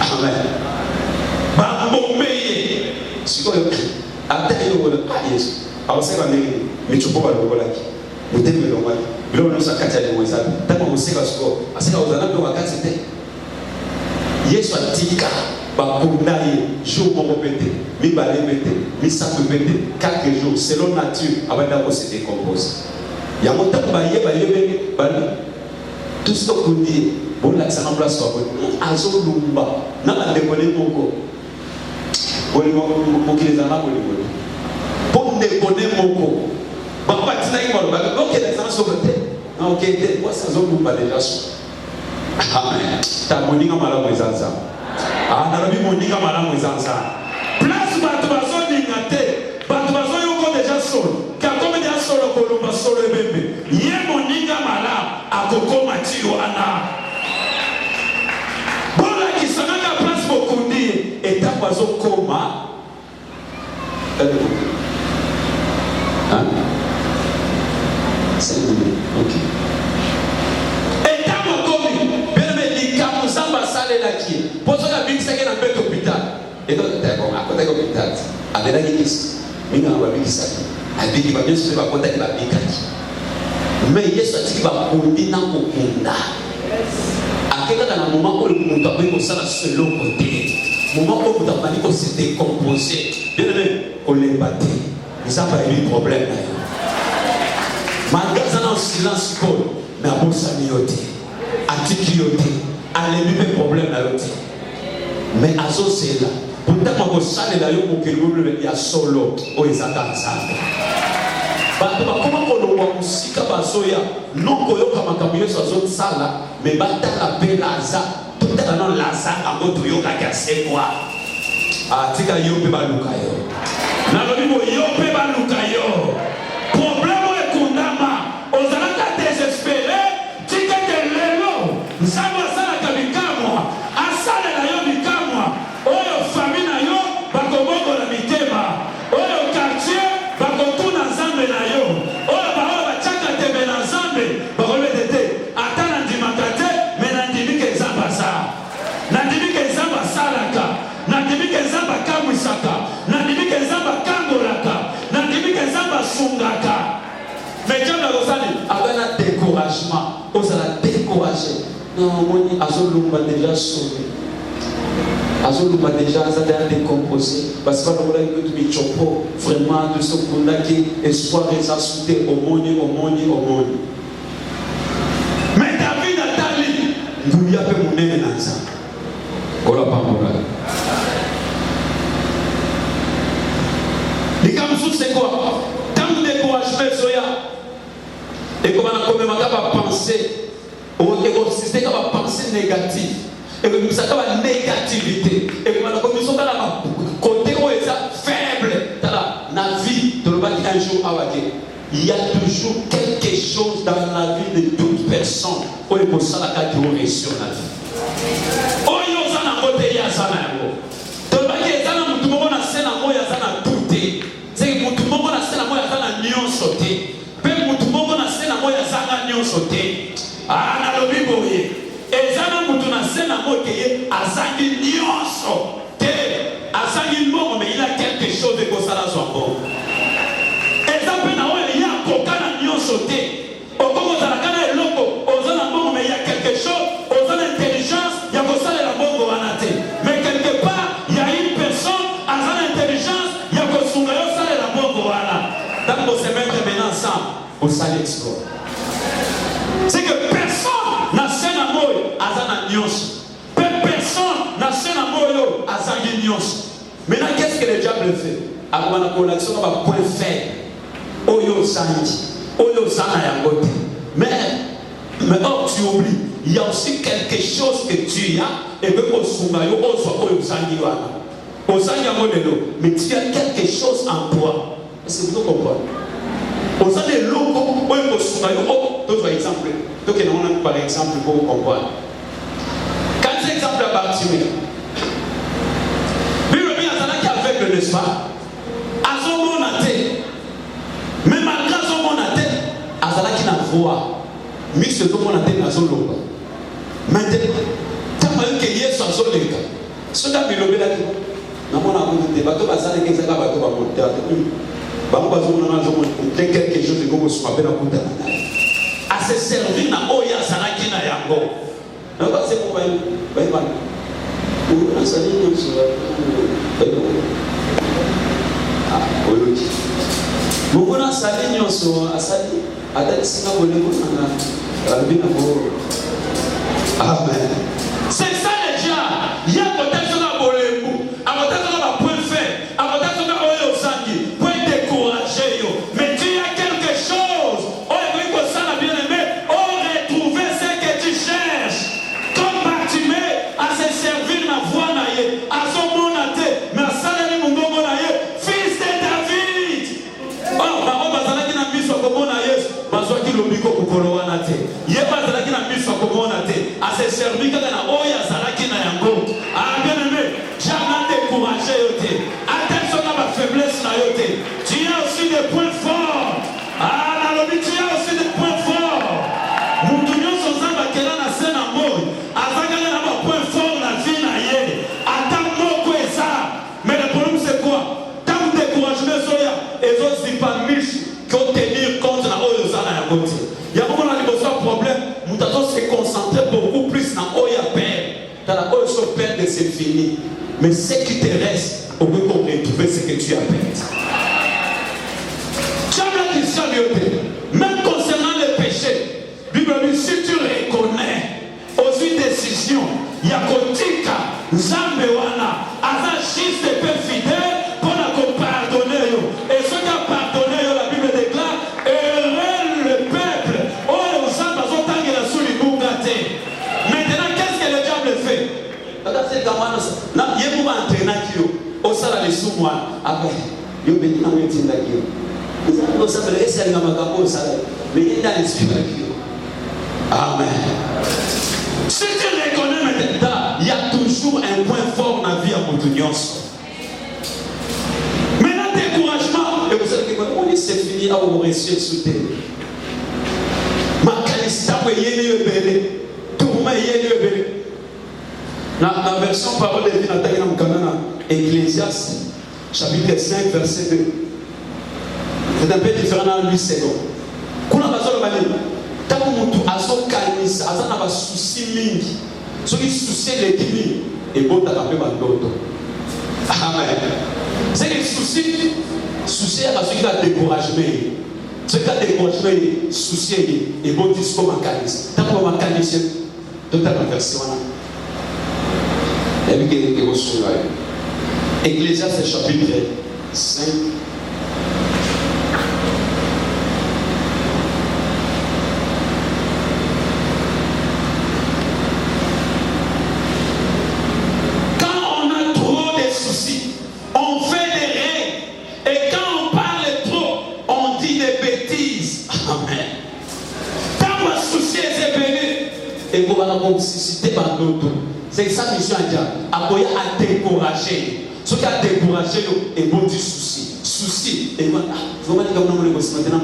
amen va embaumer si vous attends il va pas yes alors c'est quand même mais tu peux pas le voir là vous devez le voir là on a quatre années moins ça tant qu'on sait parce que c'est quand on a le 4 c'était Yesu atika bakundaye jour mon pété mi balé pété mi sac pété 4 jours selon nature avant d'abord se décompose il y a mon temps baye tout ce qu'on dit bon là ça remplace quoi azo lumba na ba décoller moko bon qui les a là bon décoller moko ba ba tina ki ba OK les gens sont peut OK moi ça zo lumba déjà amen ta moninga mala mwezanza nalobi moninga mala mwezanza place bato bazoninga te bato bazoyoko deja solo kakome deja solo kolomba solo ebembe ye moninga mala akokoma ti wana bolakisangaka place bokundi etango azokoma ok poso la big second and bed hospital et donc d'accord à côté de l'hôpital avec la guise minga va big second avec qui va bien se va côté de la big mais yesu ati va kundi na kokunda akeka kana moment où le monde a pris ça selon côté moment où vous avez dit que c'était composé bien aimé on les battait ils ont pas eu de problème malgré ça dans silence mais à bon samioté atikioté alemi pe problème na yote mais azo c'est là pourtant ko sale la yo ko kelulu ya solo o ezaka nzambe bato bakoma kolongwa musika bazoya noko yoka makambo yesu azosala mais batala pe laza totala non laza ango toyoka kase quoi tika yo pe baluka yo nalobi bo yo pe baluka yo problème ekundama ozalaka désespéré tika te lelo nzambe découragement, on s'est découragé. Non, on a Azolumba déjà sauvé. Azolumba déjà décomposé. Parce que on a eu tout chopo vraiment de ce qu'on a qui espoir et ça sauté au monde. Mais David a tali, nous y a fait mon nez dans ça. On l'a pas morale. Les gars, c'est quoi? Tant de découragement, soya. Et comment on a penser, on a pensée négative, et que nous avons une négativité, et comment on a côté où est faible dans la vie, un jour il y a toujours quelque chose dans la vie de toute personne où il faut que ça qui ont réussi dans la vie. Oh, il y a un côté, il y a un sauté na lobi boye ezana mutu na sena mokeye azangi nyonso te azangi mbongo mais il a quelque chose de kosala zongo ezape na oyo ya kokana nyonso te okongo zalaka na eloko ozana mbongo mais il y a quelque chose ozana intelligence ya kosalela mbongo wana te mais quelque part il y a une personne azana intelligence ya kosunga yo salela mbongo wana donc se mettre maintenant ensemble au salut explore. C'est que personne n'a fait un mot à Zananios. Personne n'a fait un mot à Zananios. Maintenant, qu'est-ce que le diable fait? Avant la collection, on va point faible. Oyo Sanji, Oyo Zanayangote. Mais oh, tu oublies, il y a aussi quelque chose que tu as et que au Sungayo, on soit Oyo Sanjiwana. Au Sanjiamodelo, mais tu as quelque chose en toi. Est-ce que vous comprenez? On a des locaux, on d'autres exemples. Donc, on a par exemple pour comprendre. Quand c'est exemple Bartimée. Bible dit azalaki aveugle, n'est-ce pas? Azomona te. Mais malgré azomona te, azalaki na voix. Miso ezomona te nazoloba. Maintenant, tant que Yesu azoleka, soka bilobelaki namona akuti te bato bazalaki ezaka bato bamonte bango bazomona nazomona quelque chose ekoko suka pe na kutana naye ase servir na oyo azalaki na yango nabase mo bayebana asali nyonso oyoki mokona asali nyonso asali atalisinga bolingo nanga alobi nango amen. C'est ça déjà. Il y a peut-être un bolemou, à peut-être un point fait, à peut-être un oyo sangi, point décourager yo. Mais tu as quelque chose. Oh, il faut que ça l'a bien aimé. Oh, retrouver ce que tu cherches. Comme Bartimée à se servir la voix naïe, à son monate, mais à salaire mon bon naïe, fils de David. Oh, ma robe bazala qui n'a mis sur comme naïe, bazwa qui l'obiko pour coloranate. Yé bazala qui n'a mis sur comme monate. À se servir quand on a oya zalaki na yango. Ah bien aimé, jamais découragé yote. Attention à ma faiblesse na yote. Tu as aussi des points forts. Ah la lobby, tu as aussi des points forts. Moutounion son zamba kela na sena moi. Azaka na ma point fort la vie na yé. Attends moko eza. Mais le problème c'est quoi? Tant que découragement soya, et autres si pas miche qu'on tenir compte na oyo zana yango. Ya beaucoup na liboso problème. Nous devons se concentrer beaucoup plus dans Oya Père. Dans la Oya sur Père de c'est fini. Mais ce qui te reste, on peut retrouver ce que tu as perdu. Jamais Christian même concernant le péché, Bible dit si tu reconnais aux une décision, il y a Kotika, Zambewana, Aza juste et peu fidèle pour la pardonner. Et ce qui a pardonné, la Bible déclare, heureux le peuple. Maintenant, qu'est-ce que le diable fait? Il va entraîner au salaire de Soumouan. Après, il va venir dans le temps d'accueil. Il va s'appeler Essel Namagabo au salaire. Mais il est dans l'esprit d'accueil. Amen. Si tu reconnais maintenant, il y a toujours un point fort dans la vie à Moutunios. Maintenant, découragement. Et vous savez que on dit c'est fini à vous rester sous terre. Ma qualité, la version parole de vie dans Ecclésiaste chapitre 5 verset 2. C'est un peu différent dans 8 secondes. Quand on a besoin de tant que tu as son canisa, tu as un souci mingi. Ce qui soucie les dîmes et bon t'as appelé d'autres. Amen. C'est que souci à ce qui a découragé. Ce qui a découragé, souci et bon discours en canisa. Tant qu'on va canisa, tout à la version. Ecclésiaste chapitre 5. Quand on a trop de soucis, on fait des règles. Et quand on parle trop, on dit des bêtises. Amen. Tant qu'on soucie est béni, et qu'on va la susciter par d'autres. C'est ça mission à dire. Aboya a découragé. Ce qui a découragé est bon du souci. Souci. Et voilà. Vous voyez comme nous le maintenant.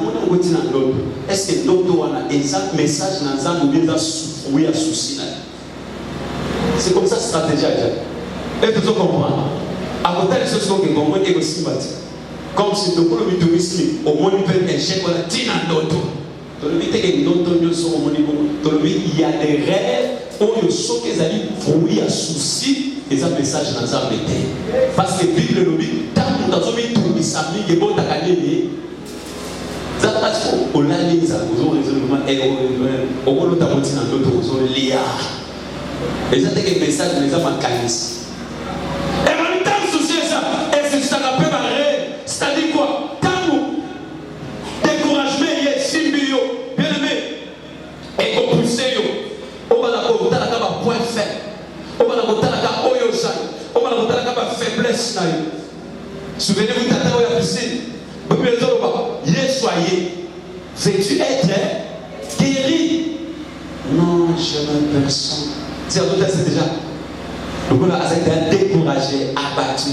Est-ce que l'autre a un exact message dans un ou bien oui à souci? C'est comme ça la stratégie à dire. Et tout comprendre. À côté de ce que vous avez aussi bâti. Comme si le tourisme au moins il peut échec on a dit dans l'autre. Il y a des rêves où ce qu'ils ont dit, fruit à souci, et un message dans un bété. Parce que la Bible nous dit, tant que nous avons mis tout le sami, et bon, t'as gagné, ça passe au lali, ça vous raisonnement, et au moins, nous avons dit dans l'autre, nous avons lié. Et ça, c'est un message, nous avons canis. Et en même temps, souci, ça, et c'est ça qu'on peut barrer, c'est-à-dire quoi? Tant que découragement, il y a 6 millions, bien aimé, et qu'on pousse, on va la point faible. On va la oyo on va la faiblesse. Souvenez-vous, tata oya piscine. Soyez. Veux-tu être guéri? Non, je n'ai personne. C'est déjà. Donc on a été découragé, abattu.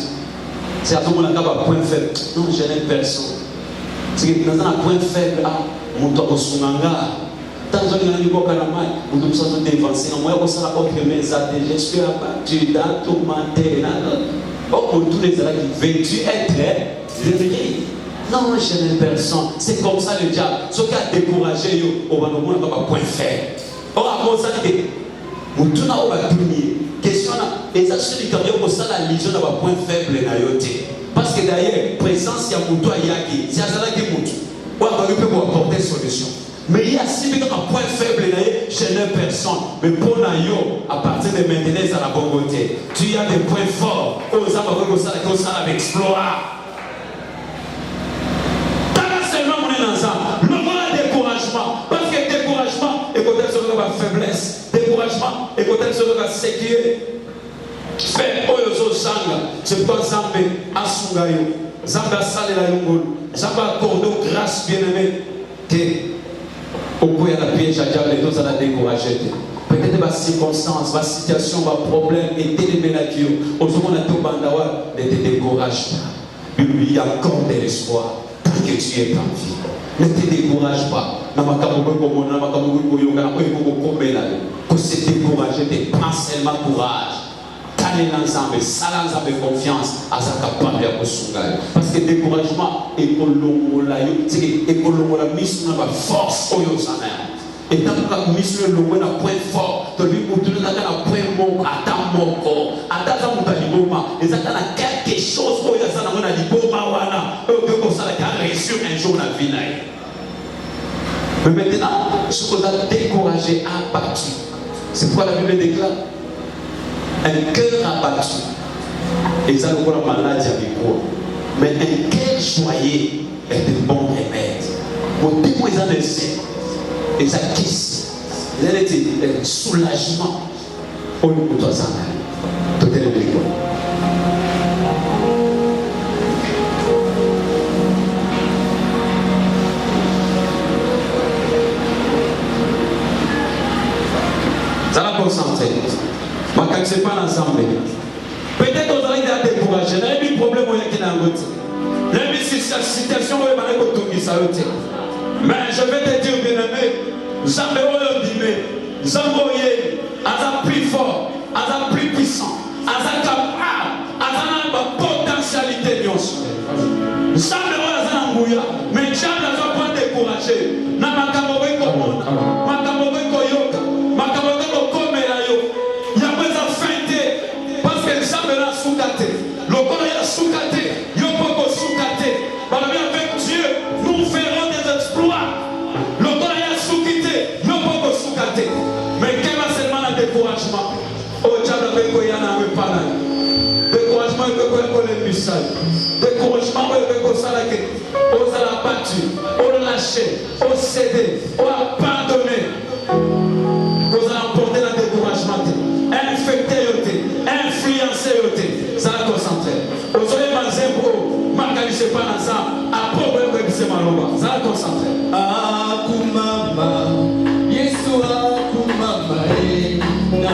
C'est à ce moment-là qu'on a un point faible. Non, je n'ai personne. C'est que dans un point faible, mon toit au Sunanga. Tant que je n'ai pas de nous sommes dévancés. Moi, je suis je suis abattu, tourmenté. Pour tous les gens qui veux-tu être réveillé? Non, je n'ai personne. C'est comme ça le diable. Ce qui a découragé, on va nous montrer un point faible. Or, à cause de ça, on tourne à la question. Et ça, c'est la légion n'a pas point faible. Parce que d'ailleurs, présence, il y a mon toit, il y a qui. C'est à ça que mon toit. On va apporter solution. Mais il y a si un point faible chez les personnes. Mais pour nous, à partir de maintenant, à la bonne côté, tu as des points forts. Aux hommes, ça explorer. Le découragement. Parce que découragement est côté sur la faiblesse. Découragement est côté sur la sécurité. Fait Oyozo Sanga. C'est pas Zambé, Asungayo. Zamba Sale la Yongol. Zamba Cordo, grâce bien-aimée. Que au bout de la piège à diable, les deux à la décourager. Peut-être ma circonstance, ma situation, ma problème, et téléménagio. Aujourd'hui, on a tout bandawa, ne te décourage pas. Il y a encore de l'espoir tant que tu es en vie. Ne te décourage pas. Que se décourager, te prends seulement courage. T'allez ensemble, ça ensemble confiance à sa capacité à Sungai. Parce que découragement est pour la mission de la force au Yosaner. Et tant que la mission est un point fort, tu lui pour tout le monde un point mot, à ta moko, à ta moutaliboma, et ça a quelque chose pour Yasana Liboma Wana, que ça a réussi un jour la vie. Mais maintenant, ce qu'on a découragé, abattu, c'est pourquoi la Bible déclare un cœur abattu. Et ça, nous avons la maladie avec moi. Mais un cœur joyeux est un bon remède. Mon témoin est un essai. Et ça kiss. Il a été un soulagement. Au lieu de toi, ça n'a pas. Tout est le décor. Ça va concentrer. Je ne sais pas l'ensemble. Peut-être que vous allez être découragé. Il y a un problème qui est dans votre vie. Il y a une situation où il y a un mais je vais te dire, bien-aimé, Zambé Oyodime, Zamboye, Aza plus fort, Aza plus puissant, Aza capable, Aza une potentialité. Zambé Oyodime, mais Diable n'a pas découragé. Namakamore Komona, Makamore Koyoka, Makamore Komelayo. Il y a besoin de feinter parce que Zambé n'a soukate. Le corps a soukate, Yopoko soukate. Avec Dieu, nous ferons des exploits. Le corps a soukate, Yopoko soukate. Mais quel est seulement le découragement? Oh, Diable avec Koyana, mais pas là. Découragement avec les messages. Découragement avec les salariés. On s'est battu, on l'a lâché, on cédé, on a pardonné. Vous allez emporter le découragement. Infecté, influencé, ça va concentrer. Vous allez manger pour marquer ce pas dans ça. Après, vous allez se maloba. Ça va concentrer. Akumama, Yesu akumama, na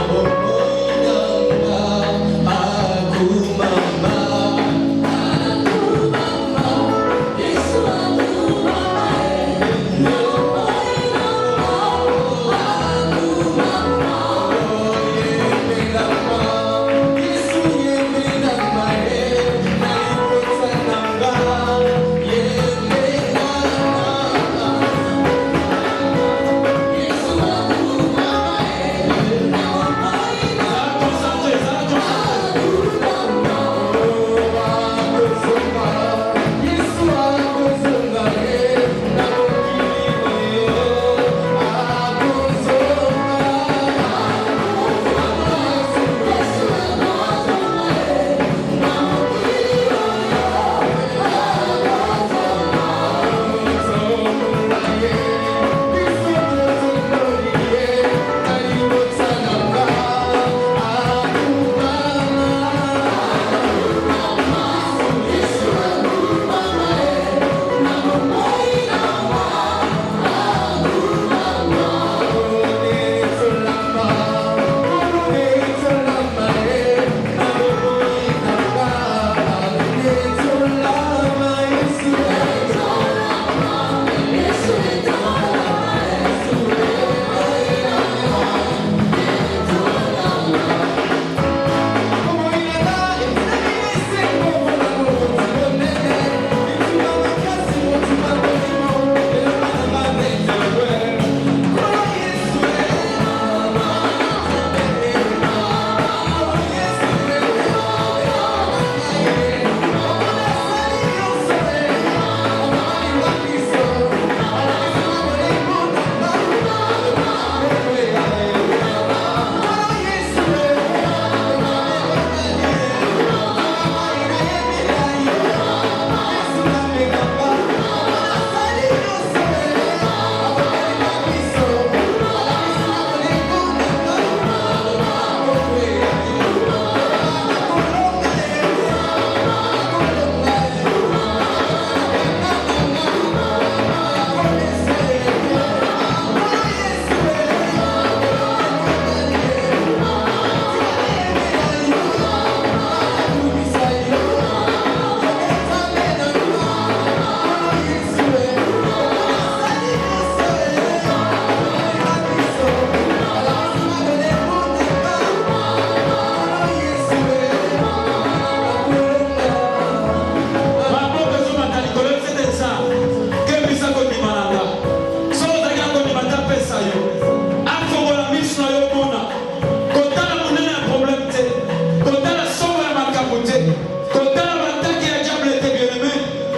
makambo te kotala bataki ya diable te bien-aimé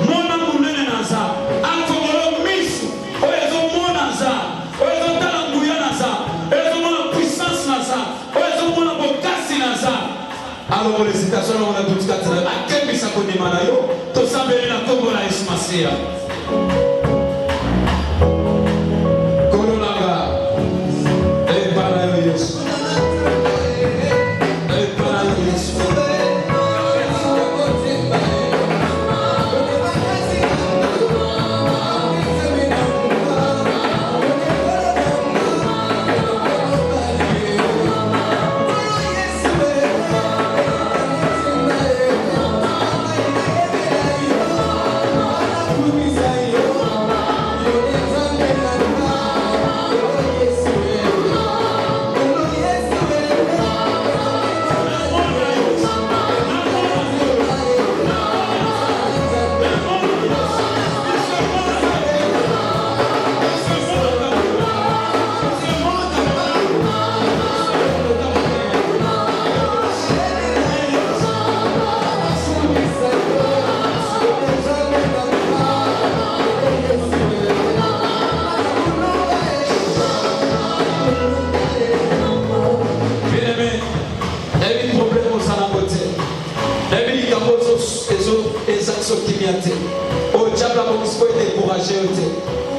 mona monene na nza akongolo misu oyo ezomona nza oyo ezotala nguya na nza oyo ezomona puissance na nza oyo ezomona bokasi na nza alongola hésitation alongola duti kati na yo akembisa kondima na yo tosambeli na kombo na Yesu Masiya kololanga ebala yo Yesu ebala yo Yesu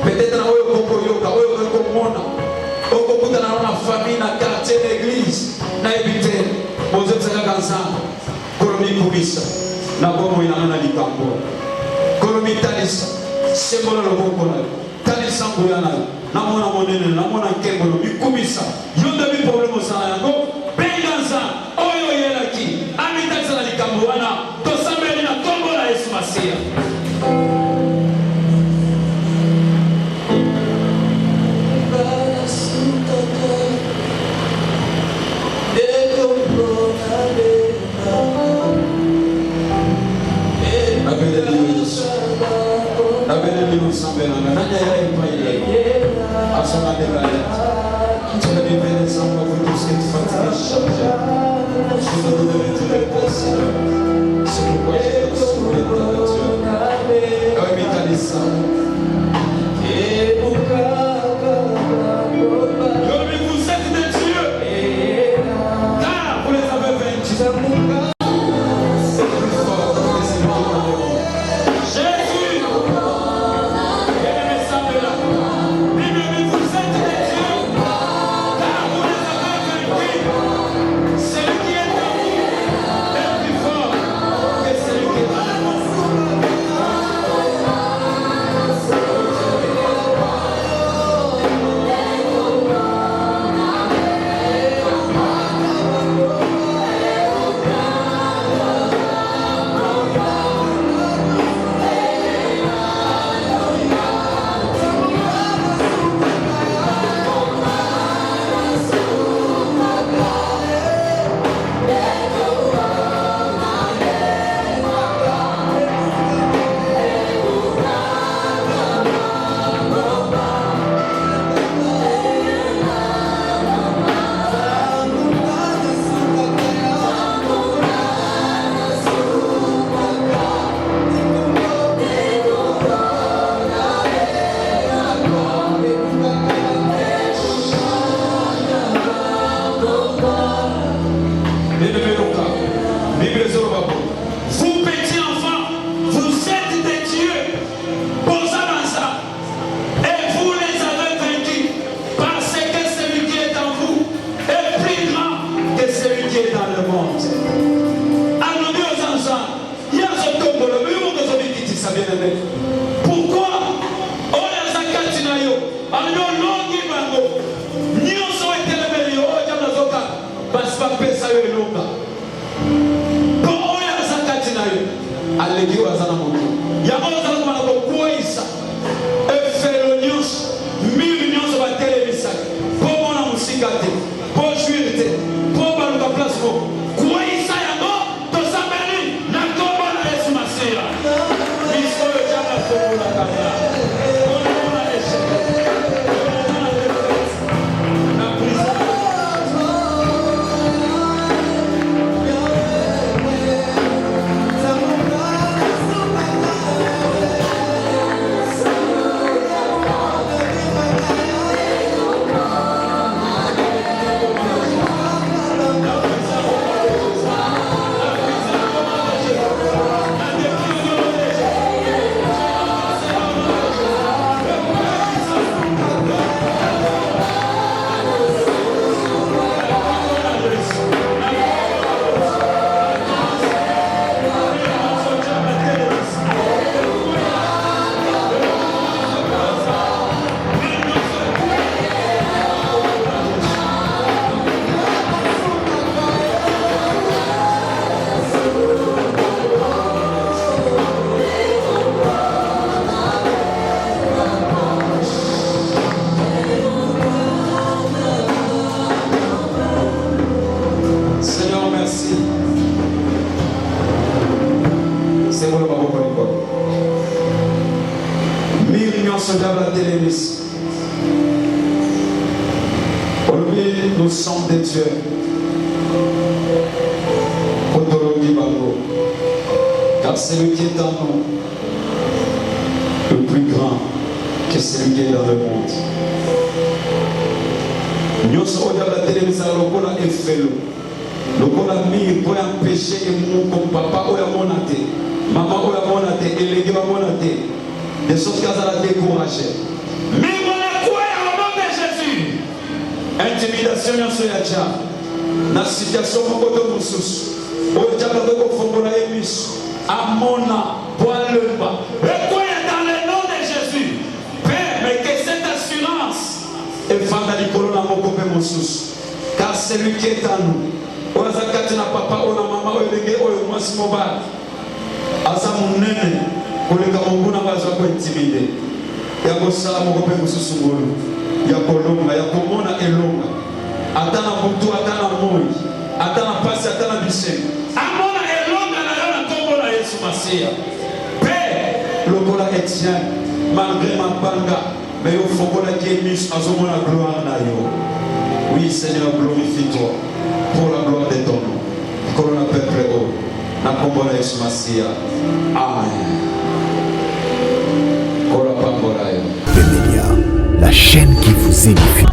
peut-être na oyo kokoyoka oyo kokomona okokutana na famille na quartier d'église na ebite bozozala kanza kolomi kubisa na bomo ina na likambo kolomi talisa sembola loboko na talisa nguya na mona monene na mona nkembolo mikubisa yondo bi problème osala yango benganza oyo yelaki amitalisa na likambo wana tosambeli na kombo la Yesu Masiya Nous sommes des dieux. Car celui qui est en nous, le plus grand que celui qui est dans le monde. Nous sommes la télévision, le efelo. Le colami pour empêcher et comme papa ou la monate, maman ou la monate, et les gars monate, de sorte qu'elle a découragé. Mais voilà quoi au nom de Jésus. Intimidation dans ce yacha. Dans la situation où on est sous, on diable de kongola emis, amona, boilemba. Et quoi dans le nom de Jésus. Père, mais que cette assurance est vendée dans le nom de Jésus. Car celui qui est en nous. On a zakati na papa, on a maman, on a légé, on a mwasi mobile. Asa munene, koleka monguna bazo ko intimider. Ya ko sala mo ko pe mususungulu. Ya ko longa, ya ko mona elonga. Atana butu, atana moi. Atana pasi, atana bise. Amona elonga na yo na kombo na Yesu Masia. Père, lokola Etienne, malgré ma banga, mais au fokola qui est mis à son la gloire na yo. Oui, Seigneur, glorifie-toi pour la gloire de ton nom. Pour le peuple haut. Na kombo na Yesu Masia. Amen. Bemelia, la chaîne qui vous édifie.